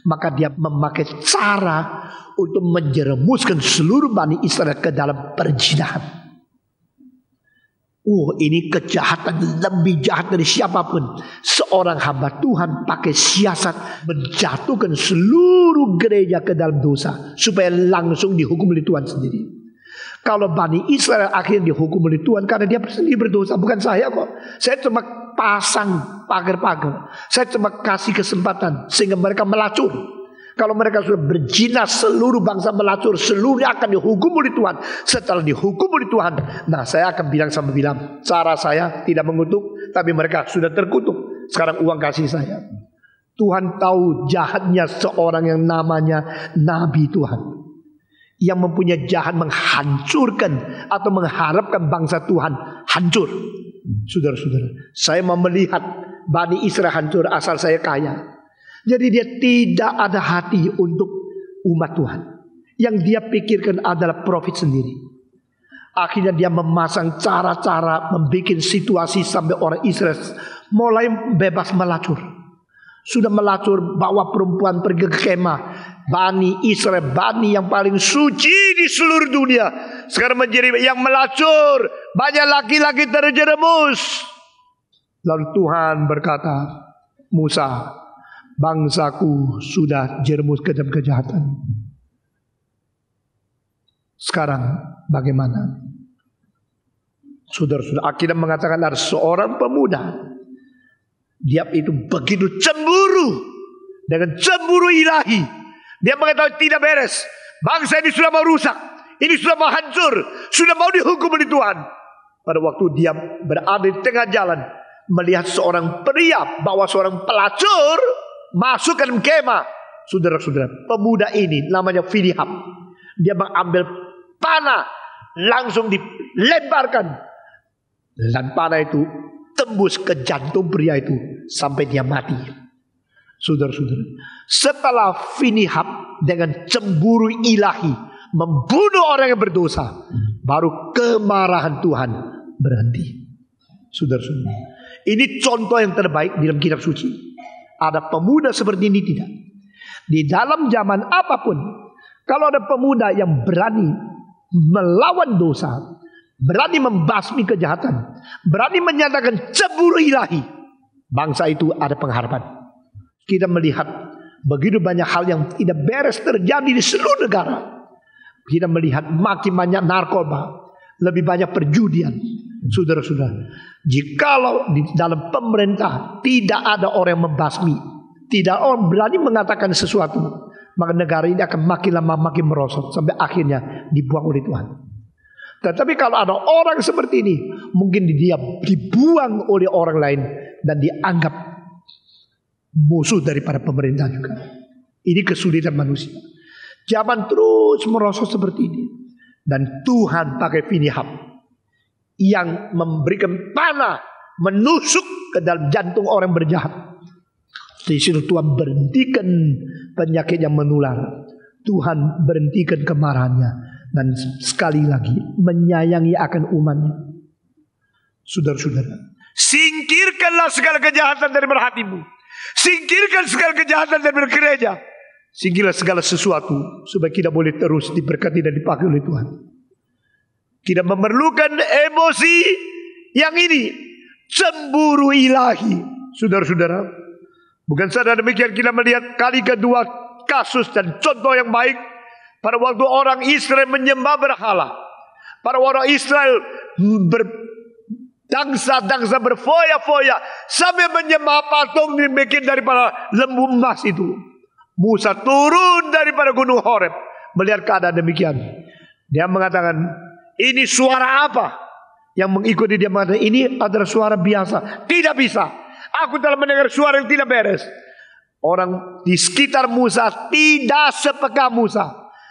[SPEAKER 1] Maka dia memakai cara untuk menjerumuskan seluruh Bani Israel ke dalam perzinahan. Ini kejahatan lebih jahat dari siapapun. Seorang hamba Tuhan pakai siasat menjatuhkan seluruh gereja ke dalam dosa, supaya langsung dihukum oleh Tuhan sendiri. Kalau Bani Israel akhirnya dihukum oleh Tuhan karena dia sendiri berdosa, bukan saya kok. Saya cuma pasang pagar-pagar, saya cuma kasih kesempatan sehingga mereka melacur. Kalau mereka sudah berzina, seluruh bangsa melacur, seluruhnya akan dihukum oleh Tuhan. Setelah dihukum oleh Tuhan, nah saya akan bilang sama Bilaam, cara saya tidak mengutuk, tapi mereka sudah terkutuk. Sekarang uang kasih saya. Tuhan tahu jahatnya seorang yang namanya Nabi Tuhan, yang mempunyai jahat menghancurkan atau mengharapkan bangsa Tuhan hancur. Saudara-saudara, saya mau melihat Bani Israel hancur asal saya kaya. Jadi dia tidak ada hati untuk umat Tuhan. Yang dia pikirkan adalah profit sendiri. Akhirnya dia memasang cara-cara, membuat situasi sampai orang Israel mulai bebas melacur. Sudah melacur, bawa perempuan pergi ke kemah. Bani Israel, Bani yang paling suci di seluruh dunia, sekarang menjadi yang melacur. Banyak laki-laki terjerumus. Lalu Tuhan berkata, Musa, bangsaku sudah jerumus ke dalam kejahatan. Sekarang bagaimana? Saudara-saudara, akhirnya mengatakan ada seorang pemuda. Dia itu begitu cemburu dengan cemburu ilahi. Dia mengatakan tidak beres. Bangsa ini sudah mau rusak. Ini sudah mau hancur. Sudah mau dihukum oleh Tuhan. Pada waktu dia berada di tengah jalan, melihat seorang pria bawa seorang pelacur masuk ke dalam kemah. Saudara-saudara, pemuda ini namanya Finihab. Dia mengambil panah, langsung dilemparkan. Dan panah itu tembus ke jantung pria itu sampai dia mati. Saudara-saudara, setelah Finihab dengan cemburu ilahi membunuh orang yang berdosa, baru kemarahan Tuhan berhenti. Saudara-saudara, ini contoh yang terbaik di dalam kitab suci. Ada pemuda seperti ini tidak? Di dalam zaman apapun, kalau ada pemuda yang berani melawan dosa, berani membasmi kejahatan, berani menyatakan cemburu ilahi, bangsa itu ada pengharapan. Kita melihat begitu banyak hal yang tidak beres terjadi di seluruh negara. Kita melihat makin banyak narkoba, lebih banyak perjudian. Saudara-saudara, jikalau di dalam pemerintah tidak ada orang yang membasmi, tidak orang berani mengatakan sesuatu, maka negara ini akan makin lama makin merosot sampai akhirnya dibuang oleh Tuhan. Tetapi kalau ada orang seperti ini, mungkin dia dibuang oleh orang lain dan dianggap musuh daripada pemerintah juga. Ini kesulitan manusia. Zaman terus merosot seperti ini. Dan Tuhan pakai Finihab yang memberikan panah menusuk ke dalam jantung orang berjahat. Di situ Tuhan berhentikan penyakit yang menular. Tuhan berhentikan kemarahannya. Dan sekali lagi menyayangi akan umatnya. Saudara-saudara, singkirkanlah segala kejahatan dari hatimu. Singkirkan segala kejahatan dari gereja. Singkirlah segala sesuatu supaya kita boleh terus diberkati dan dipakai oleh Tuhan. Kita memerlukan emosi yang ini, cemburu ilahi. Saudara-saudara, bukan saja demikian, kita melihat kali kedua kasus dan contoh yang baik pada waktu orang Israel menyembah berhala. Pada orang Israel berdangsa-dangsa berfoya-foya sampai menyembah patung dibikin daripada lembu emas itu. Musa turun daripada gunung Horeb melihat keadaan demikian. Dia mengatakan, ini suara apa? Yang mengikuti dia mengatakan, ini adalah suara biasa. Tidak bisa. Aku telah mendengar suara yang tidak beres. Orang di sekitar Musa tidak sepeka Musa.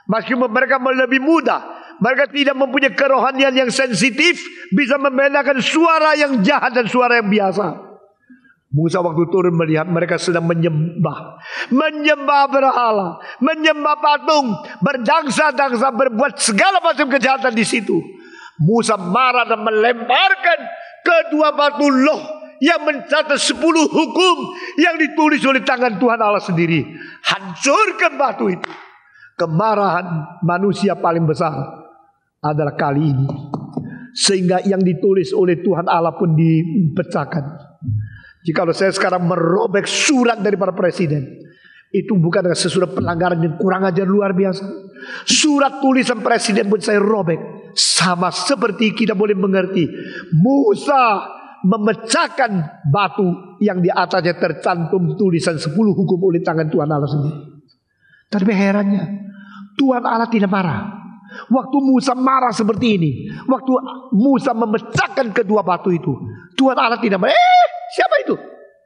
[SPEAKER 1] Meskipun mereka lebih muda, mereka tidak mempunyai kerohanian yang sensitif, bisa membedakan suara yang jahat dan suara yang biasa. Musa waktu turun melihat mereka sedang menyembah berhala, menyembah patung, berdangsa-dangsa, berbuat segala macam kejahatan di situ. Musa marah dan melemparkan kedua batu loh yang mencatat 10 hukum yang ditulis oleh tangan Tuhan Allah sendiri. Hancurkan batu itu. Kemarahan manusia paling besar adalah kali ini, sehingga yang ditulis oleh Tuhan Allah pun dipecahkan. Jikalau saya sekarang merobek surat daripada presiden, itu bukan sesuatu pelanggaran yang kurang ajar luar biasa. Surat tulisan presiden pun saya robek. Sama seperti kita boleh mengerti, Musa memecahkan batu yang di atasnya tercantum tulisan 10 hukum oleh tangan Tuhan Allah sendiri. Tapi herannya, Tuhan Allah tidak marah. Waktu Musa marah seperti ini, waktu Musa memecahkan kedua batu itu, Tuhan Allah tidak marah. Siapa itu?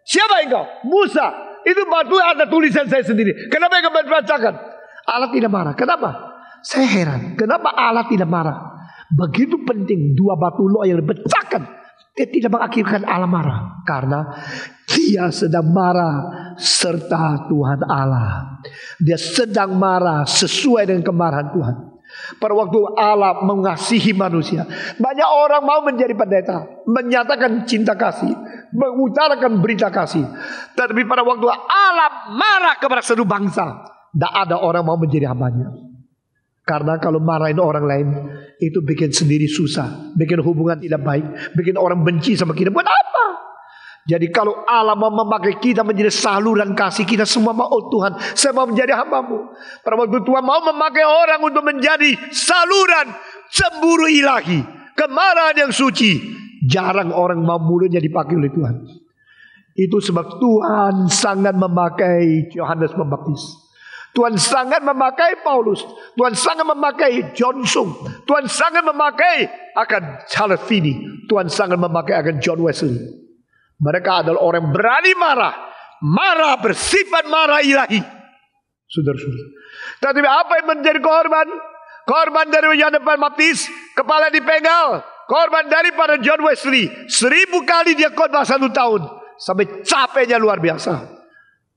[SPEAKER 1] Siapa engkau? Musa. Itu batu ada tulisan saya sendiri. Kenapa engkau memecahkan? Allah tidak marah. Kenapa? Saya heran. Kenapa Allah tidak marah? Begitu penting dua batu loh yang dipecahkan. Dia tidak mengakibatkan Allah marah. Karena dia sedang marah serta Tuhan Allah. Dia sedang marah sesuai dengan kemarahan Tuhan. Pada waktu Allah mengasihi manusia, banyak orang mau menjadi pendeta, menyatakan cinta kasih, mengutarakan berita kasih. Tetapi pada waktu Allah marah kepada seluruh bangsa, tidak ada orang mau menjadi hambanya. Karena kalau marahin orang lain, itu bikin sendiri susah, bikin hubungan tidak baik, bikin orang benci sama kita. Buat apa? Jadi kalau Allah mau memakai kita menjadi saluran kasih, kita semua mau, oh Tuhan, saya mau menjadi hambamu. Pada waktu Tuhan mau memakai orang untuk menjadi saluran cemburu ilahi, kemarahan yang suci, jarang orang mau mulutnya dipakai oleh Tuhan. Itu sebab Tuhan sangat memakai Yohanes Pembaptis. Tuhan sangat memakai Paulus. Tuhan sangat memakai John Sung. Tuhan sangat memakai akan Charles Finney. Tuhan sangat memakai akan John Wesley. Mereka adalah orang berani marah. Marah bersifat marah ilahi. Saudara-saudara. Tetapi apa yang menjadi korban? Korban dari Yohanes Pembaptis, kepala dipenggal. Korban daripada John Wesley, 1000 kali dia khotbah 1 tahun. Sampai capeknya luar biasa.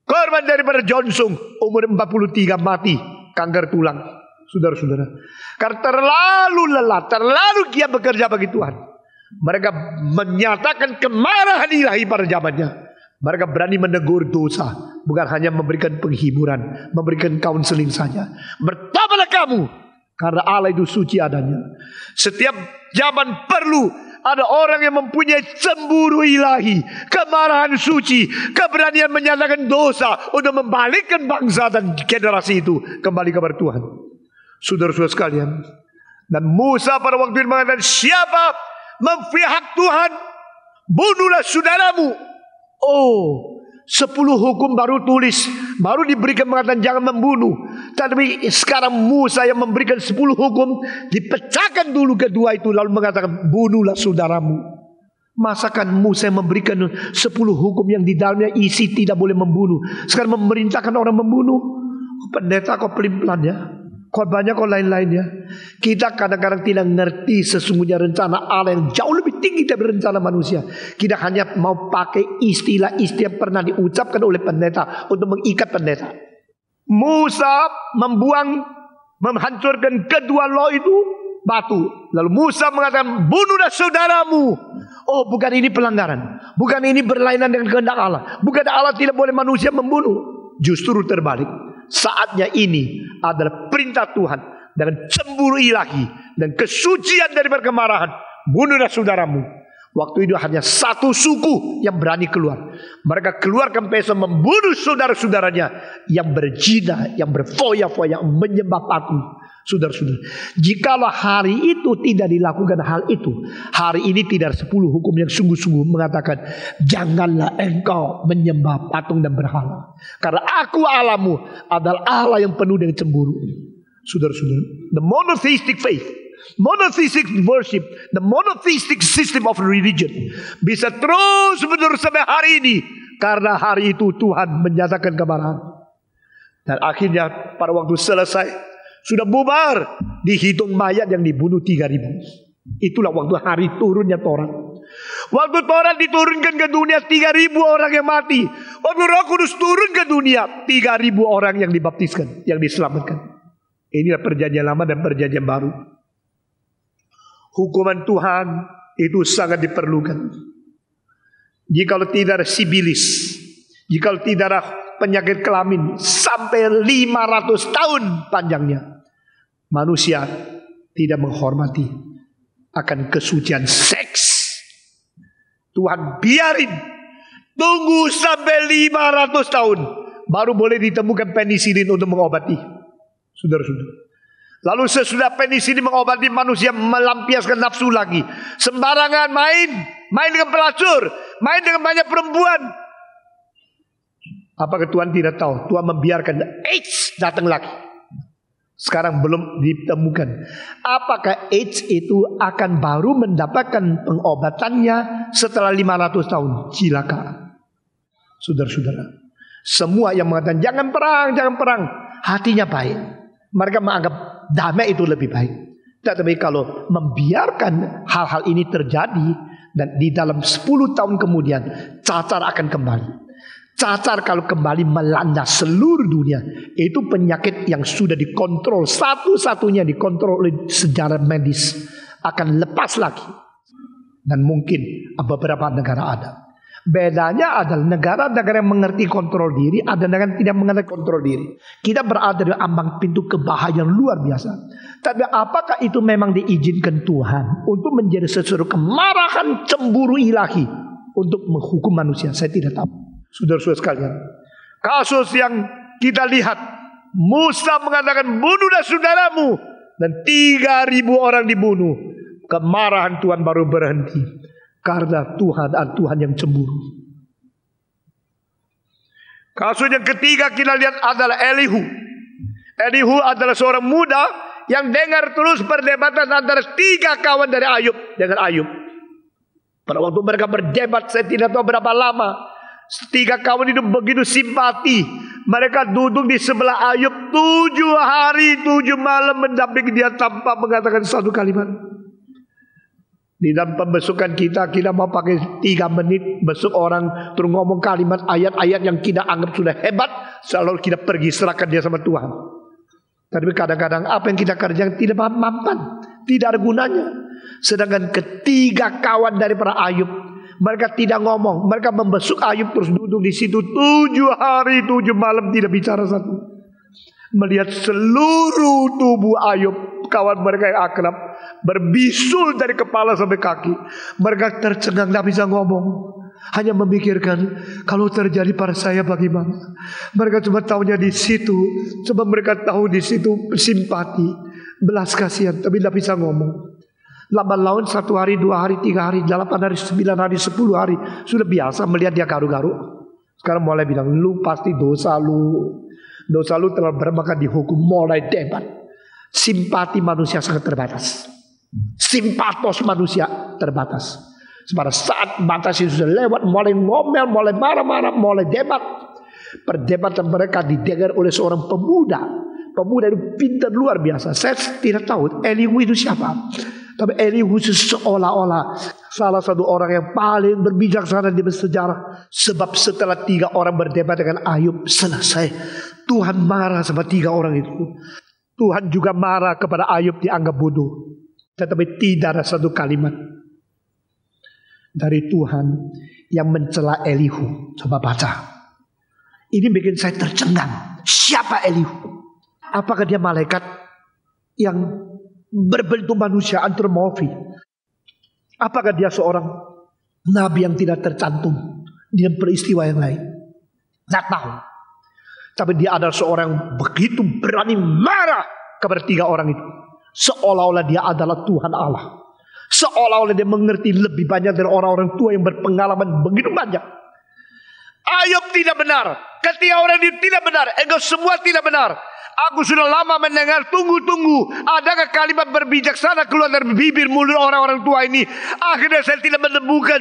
[SPEAKER 1] Korban daripada John Sung, umur 43 mati kanker tulang. Saudara-saudara, karena terlalu lelah, terlalu giat bekerja bagi Tuhan, mereka menyatakan kemarahan ilahi pada zamannya. Mereka berani menegur dosa, bukan hanya memberikan penghiburan, memberikan counseling saja. Bertobatlah kamu, karena Allah itu suci adanya. Setiap zaman perlu ada orang yang mempunyai cemburu ilahi, kemarahan suci, keberanian menyatakan dosa untuk membalikkan bangsa dan generasi itu kembali kepada Tuhan. Saudara-saudara sekalian, dan Musa pada waktu itu mengatakan, siapa memfihak Tuhan, bunuhlah saudaramu. Oh, 10 hukum baru tulis, baru diberikan mengatakan jangan membunuh. Tapi sekarang Musa yang memberikan 10 hukum, dipecahkan dulu kedua itu, lalu mengatakan bunuhlah saudaramu. Masakan Musa yang memberikan 10 hukum yang di dalamnya isi tidak boleh membunuh, sekarang memerintahkan orang membunuh? Pendeta kok pelin-pelan ya, kok banyak kok lain-lainnya. Kita kadang-kadang tidak ngerti sesungguhnya rencana Allah yang jauh lebih tinggi dari rencana manusia. Kita hanya mau pakai istilah-istilah yang pernah diucapkan oleh pendeta untuk mengikat pendeta. Musa menghancurkan kedua loh itu batu. Lalu Musa mengatakan bunuhlah saudaramu. Oh, bukan ini pelanggaran, bukan ini berlainan dengan kehendak Allah, bukan Allah tidak boleh manusia membunuh. Justru terbalik, saatnya ini adalah perintah Tuhan dengan cemburu ilahi dan kesucian dari kemarahan. Bunuhlah saudaramu. Waktu itu hanya satu suku yang berani keluar. Mereka keluarkan pesta membunuh saudara-saudaranya yang berzina, yang berfoya-foya, yang menyembah patung. Saudara-saudara, jikalau hari itu tidak dilakukan hal itu, hari ini tidak ada 10 hukum yang sungguh-sungguh mengatakan janganlah engkau menyembah patung dan berhala, karena aku Allahmu adalah Allah yang penuh dengan cemburu. Saudara-saudara, the monotheistic faith, monotheistic worship, the monotheistic system of religion bisa terus menerus sampai hari ini, karena hari itu Tuhan menyatakan kemarahan. Dan akhirnya pada waktu selesai, sudah bubar, dihitung mayat yang dibunuh 3.000. Itulah waktu hari turunnya Taurat. Waktu Taurat diturunkan ke dunia, 3.000 orang yang mati. Waktu Roh Kudus turun ke dunia, 3.000 orang yang dibaptiskan, yang diselamatkan. Inilah perjanjian lama dan perjanjian baru. Hukuman Tuhan itu sangat diperlukan. Jikalau tidak ada sibilis, jikalau tidak ada penyakit kelamin sampai 500 tahun panjangnya, manusia tidak menghormati akan kesucian seks. Tuhan biarin, tunggu sampai 500 tahun baru boleh ditemukan penisilin untuk mengobati. Saudara-saudara, lalu sesudah penisilin mengobati, manusia melampiaskan nafsu lagi, sembarangan main dengan pelacur, main dengan banyak perempuan. Apakah Tuhan tidak tahu? Tuhan membiarkan AIDS datang lagi. Sekarang belum ditemukan. Apakah AIDS itu akan baru mendapatkan pengobatannya setelah 500 tahun? Cilaka. Saudara-saudara, semua yang mengatakan jangan perang, hatinya baik. Mereka menganggap damai itu lebih baik. Tetapi kalau membiarkan hal-hal ini terjadi, dan di dalam 10 tahun kemudian cacar akan kembali. Cacar kalau kembali melanda seluruh dunia, itu penyakit yang sudah dikontrol, satu-satunya dikontrol oleh sejarah medis, akan lepas lagi. Dan mungkin beberapa negara ada. Bedanya adalah negara-negara yang mengerti kontrol diri, ada negara yang tidak mengerti kontrol diri. Kita berada di ambang pintu kebahayaan luar biasa. Tapi apakah itu memang diizinkan Tuhan untuk menjadi sesuatu kemarahan cemburu ilahi untuk menghukum manusia? Saya tidak tahu. Saudara-saudara sekalian, kasus yang kita lihat, Musa mengatakan bunuhlah saudaramu, dan 3.000 orang dibunuh. Kemarahan Tuhan baru berhenti, karena Tuhan adalah Tuhan yang cemburu. Kasus yang ketiga kita lihat adalah Elihu. Elihu adalah seorang muda yang dengar terus perdebatan antara 3 kawan dari Ayub dengan Ayub. Pada waktu mereka berdebat, saya tidak tahu berapa lama, 3 kawan itu begitu simpati. Mereka duduk di sebelah Ayub 7 hari 7 malam mendampingi dia tanpa mengatakan satu kalimat. Di dalam pembesukan kita mau pakai 3 menit besuk orang, terus ngomong kalimat ayat-ayat yang kita anggap sudah hebat, selalu kita pergi serahkan dia sama Tuhan. Tapi kadang-kadang apa yang kita kerjakan tidak mampan, tidak ada gunanya. Sedangkan ketiga kawan daripada Ayub, mereka tidak ngomong, mereka membesuk Ayub terus duduk di situ 7 hari 7 malam tidak bicara satu. Melihat seluruh tubuh Ayub, kawan mereka yang akrab, berbisul dari kepala sampai kaki. Mereka tercengang, tidak bisa ngomong, hanya memikirkan kalau terjadi pada saya bagaimana. Mereka cuma tahunya di situ, coba mereka tahu di situ simpati, belas kasihan, tapi tidak bisa ngomong. Lambat laun 1 hari, 2 hari, 3 hari, 8 hari, 9 hari, 10 hari, sudah biasa melihat dia garu-garu. Sekarang mulai bilang, lu pasti dosa lu telah bermaka dihukum. Mulai debat. Simpati manusia sangat terbatas. Simpatos manusia terbatas. Pada saat batas itu sudah lewat, mulai ngomel, mulai marah-marah, mulai debat. Perdebatan mereka didengar oleh seorang pemuda. Pemuda itu pintar luar biasa. Saya tidak tahu Elihu itu siapa. Tapi Elihu seolah-olah salah satu orang yang paling berbijaksana di sejarah. Sebab setelah 3 orang berdebat dengan Ayub, selesai. Tuhan marah sama 3 orang itu. Tuhan juga marah kepada Ayub, dianggap bodoh. Tetapi tidak ada satu kalimat dari Tuhan yang mencela Elihu. Coba baca. Ini bikin saya tercengang. Siapa Elihu? Apakah dia malaikat yang berbentuk manusia antropomorfi? Apakah dia seorang nabi yang tidak tercantum di peristiwa yang lain? Tidak tahu. Tapi dia adalah seorang yang begitu berani marah kepada 3 orang itu. Seolah-olah dia adalah Tuhan Allah. Seolah-olah dia mengerti lebih banyak dari orang-orang tua yang berpengalaman begitu banyak. Ayub tidak benar. Ketika orang itu tidak benar, engkau semua tidak benar. Aku sudah lama mendengar, tunggu. Adakah kalimat berbijaksana keluar dari bibir mulut orang-orang tua ini? Akhirnya saya tidak menemukan.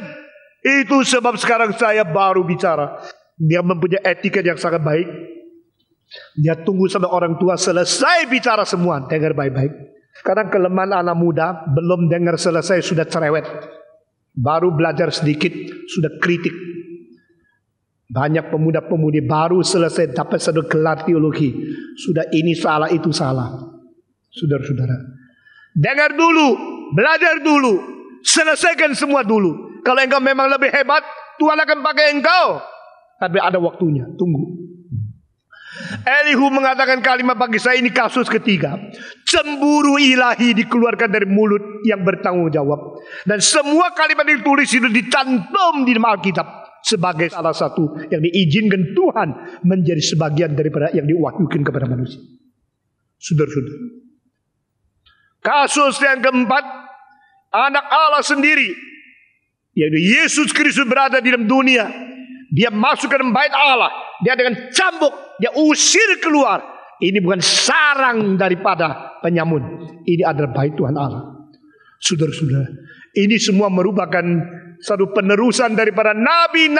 [SPEAKER 1] Itu sebab sekarang saya baru bicara. Dia mempunyai etika yang sangat baik. Dia tunggu sampai orang tua selesai bicara semua. Dengar baik-baik. Karena kelemahan anak muda, belum dengar selesai sudah cerewet. Baru belajar sedikit, sudah kritik. Banyak pemuda-pemudi baru selesai dapat satu gelar teologi. Sudah ini salah, itu salah. Saudara-saudara, dengar dulu, belajar dulu, selesaikan semua dulu. Kalau engkau memang lebih hebat, Tuhan akan pakai engkau. Tapi ada waktunya, tunggu. Elihu mengatakan kalimat bagi saya ini kasus ketiga. Cemburu ilahi dikeluarkan dari mulut yang bertanggung jawab. Dan semua kalimat yang ditulis itu dicantum di dalam Alkitab sebagai salah satu yang diizinkan Tuhan menjadi sebagian daripada yang diwahyukan kepada manusia. Saudara-saudara, kasus yang keempat, anak Allah sendiri, yaitu Yesus Kristus berada di dalam dunia. Dia masuk ke dalam bait Allah. Dia dengan cambuk, dia usir keluar. Ini bukan sarang daripada penyamun. Ini adalah bait Tuhan Allah. Saudara-saudara, ini semua merupakan satu penerusan daripada nabi.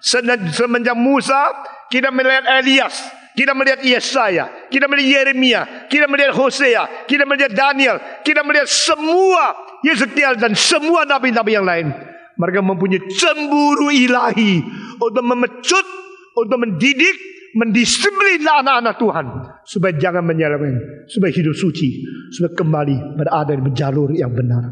[SPEAKER 1] Semenjak Musa, kita melihat Elias, kita melihat Yesaya, kita melihat Yeremia, kita melihat Hosea, kita melihat Daniel, kita melihat semua Yeskiel dan semua nabi-nabi yang lain. Mereka mempunyai cemburu ilahi untuk memecut, untuk mendidik, mendisiplin anak-anak Tuhan supaya jangan menyeleweng, supaya hidup suci, supaya kembali berada di jalur yang benar.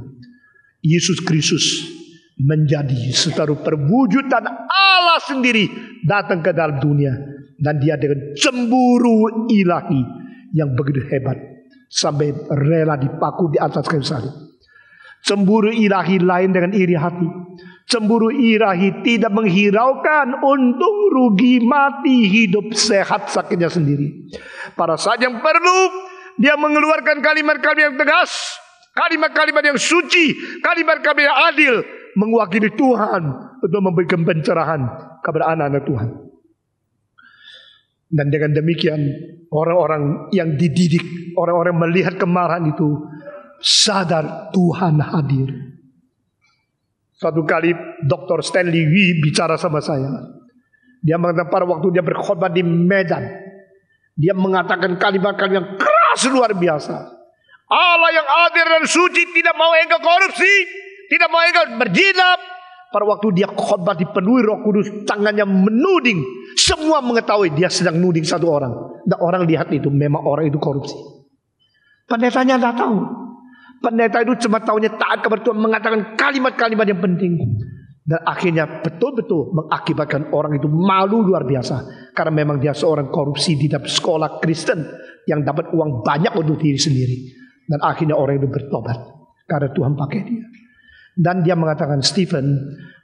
[SPEAKER 1] Yesus Kristus menjadi satu perwujudan Allah sendiri datang ke dalam dunia, dan dia dengan cemburu ilahi yang begitu hebat sampai rela dipaku di atas kayu salib. Cemburu ilahi lain dengan iri hati. Cemburu ilahi tidak menghiraukan untung rugi mati hidup sehat sakitnya sendiri. Pada saat yang perlu, dia mengeluarkan kalimat-kalimat yang tegas, kalimat-kalimat yang suci, kalimat-kalimat yang adil, mewakili Tuhan untuk memberikan pencerahan kepada anak-anak Tuhan. Dan dengan demikian, orang-orang yang dididik, orang-orang melihat kemarahan itu, sadar Tuhan hadir. Suatu kali Dr. Stanley Wee bicara sama saya. Dia mengatakan pada waktu dia berkhotbah di Medan, dia mengatakan kalimat-kalimat yang keras luar biasa. Allah yang adil dan suci tidak mau engkau korupsi, tidak mau engkau berjinah. Pada waktu dia khotbah dipenuhi Roh Kudus, tangannya menuding. Semua mengetahui dia sedang nuding satu orang. Dan orang lihat itu memang orang itu korupsi. Pendetanya tidak tahu. Pendeta itu cuma tahunya taat kepada Tuhan, mengatakan kalimat-kalimat yang penting. Dan akhirnya betul-betul mengakibatkan orang itu malu luar biasa. Karena memang dia seorang korupsi di dalam sekolah Kristen yang dapat uang banyak untuk diri sendiri. Dan akhirnya orang itu bertobat karena Tuhan pakai dia. Dan dia mengatakan, Stephen,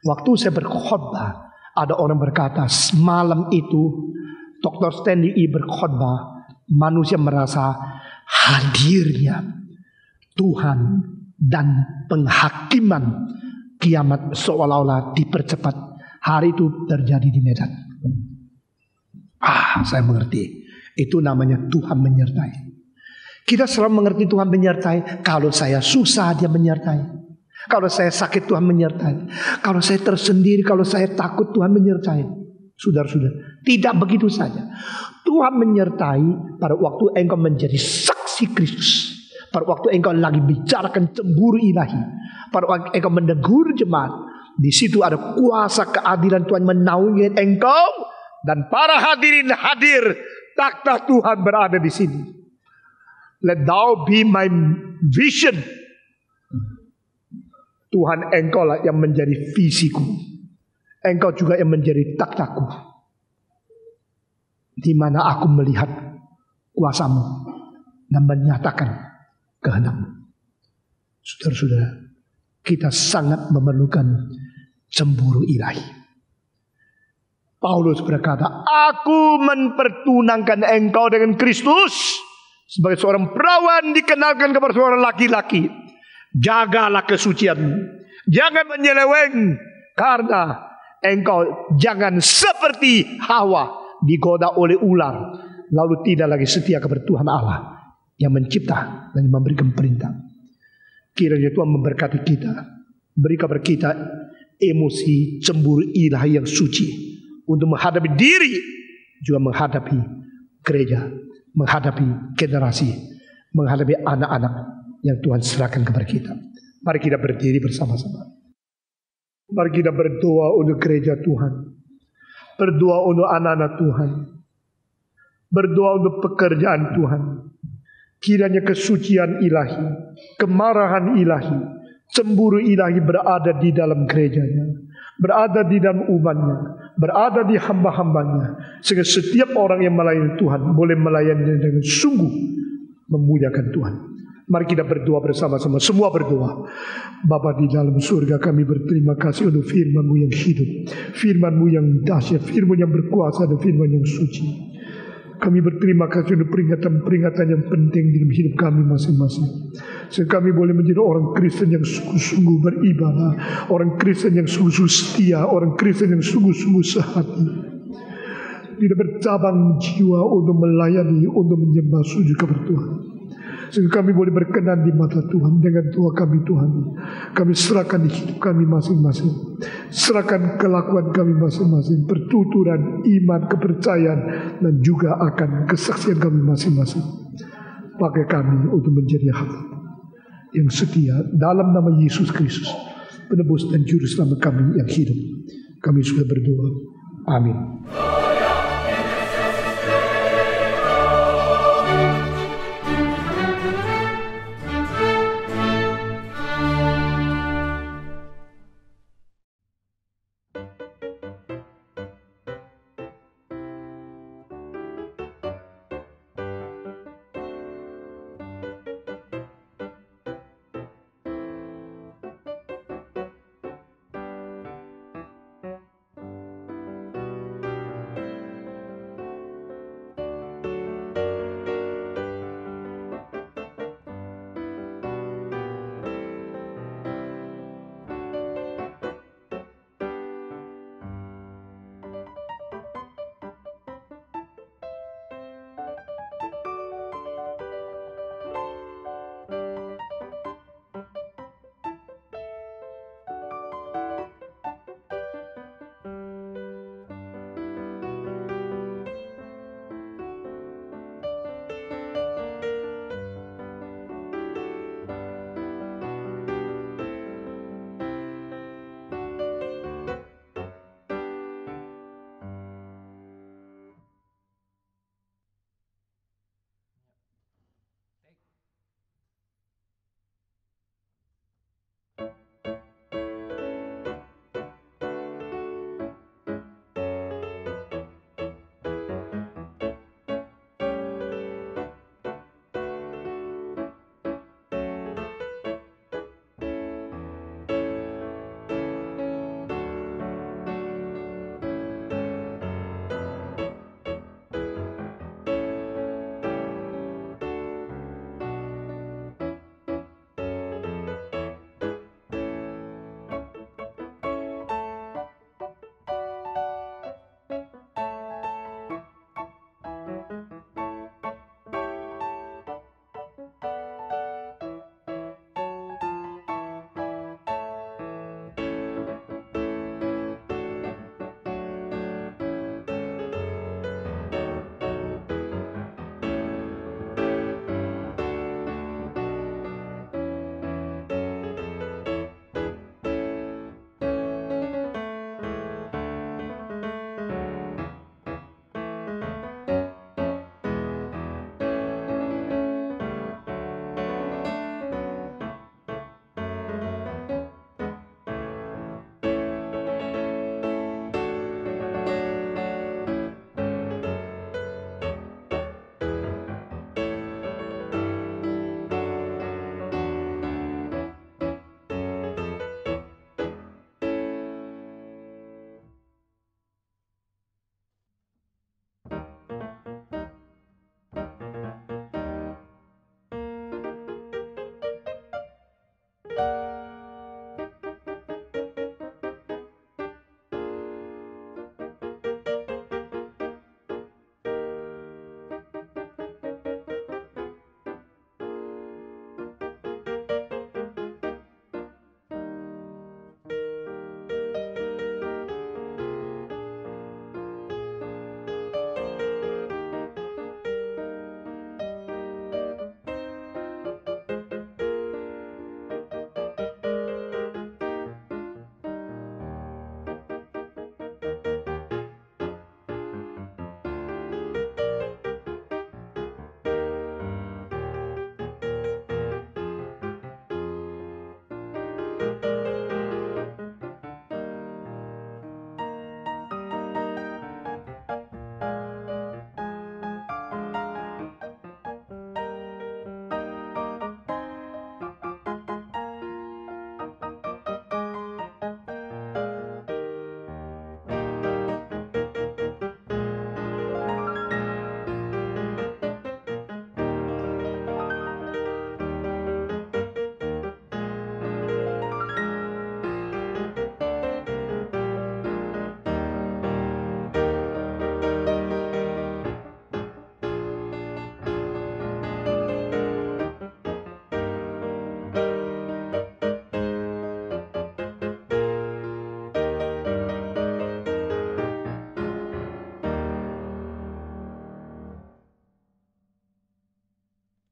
[SPEAKER 1] waktu saya berkhotbah, ada orang berkata, malam itu Dr. Stanley E. berkhotbah, manusia merasa hadirnya Tuhan dan penghakiman kiamat seolah-olah dipercepat Hari itu terjadi di Medan. Saya mengerti. Itu namanya Tuhan menyertai. Kita selalu mengerti Tuhan menyertai. Kalau saya susah, Dia menyertai. Kalau saya sakit, Tuhan menyertai. Kalau saya tersendiri, kalau saya takut, Tuhan menyertai. Saudara-saudara, tidak begitu saja. Tuhan menyertai pada waktu engkau menjadi saksi Kristus. Pada waktu engkau lagi bicarakan cemburu ilahi. Pada waktu engkau menegur jemaat. Di situ ada kuasa keadilan Tuhan menaungi engkau. Dan para hadirin hadir. Takhta Tuhan berada di sini. Let thou be my vision. Tuhan, engkau lah yang menjadi visiku. Engkau juga yang menjadi takhtaku. Di mana aku melihat kuasamu dan menyatakan kehendakmu. Saudara-saudara, kita sangat memerlukan cemburu ilahi. Paulus berkata, aku mempertunangkan engkau dengan Kristus. Sebagai seorang perawan dikenalkan kepada seorang laki-laki. Jagalah kesucianmu. Jangan menyeleweng. Karena engkau jangan seperti Hawa digoda oleh ular. Lalu tidak lagi setia kepada Tuhan Allah yang mencipta dan memberikan perintah. Kiranya Tuhan memberkati kita. Beri kepada kita emosi cemburu ilahi yang suci. Untuk menghadapi diri. Juga menghadapi gereja. Menghadapi generasi. Menghadapi anak-anak yang Tuhan serahkan kepada kita. Mari kita berdiri bersama-sama. Mari kita berdoa untuk gereja Tuhan. Berdoa untuk anak-anak Tuhan. Berdoa untuk pekerjaan Tuhan. Kiranya kesucian ilahi, kemarahan ilahi, cemburu ilahi berada di dalam gerejanya, berada di dalam umatnya, berada di hamba-hambanya, sehingga setiap orang yang melayani Tuhan boleh melayani dengan sungguh memuliakan Tuhan. Mari kita berdoa bersama-sama, semua berdoa. Bapa di dalam surga, kami berterima kasih untuk firman-Mu yang hidup, firman-Mu yang dahsyat, firman yang berkuasa dan firman yang suci. Kami berterima kasih untuk peringatan-peringatan yang penting dalam hidup kami masing-masing. Sehingga kami boleh menjadi orang Kristen yang sungguh-sungguh beribadah, orang Kristen yang sungguh-sungguh setia, orang Kristen yang sungguh-sungguh sehati. Tidak bercabang jiwa untuk melayani, untuk menyembah sujud kepada Tuhan. Sehingga kami boleh berkenan di mata Tuhan dengan doa kami Tuhan. Kami serahkan hidup kami masing-masing. Serahkan kelakuan kami masing-masing. Pertuturan, iman, kepercayaan. Dan juga akan kesaksian kami masing-masing. Pakai kami untuk menjadi hamba yang setia dalam nama Yesus Kristus, penebus dan juru selamat kami yang hidup. Kami sudah berdoa. Amin.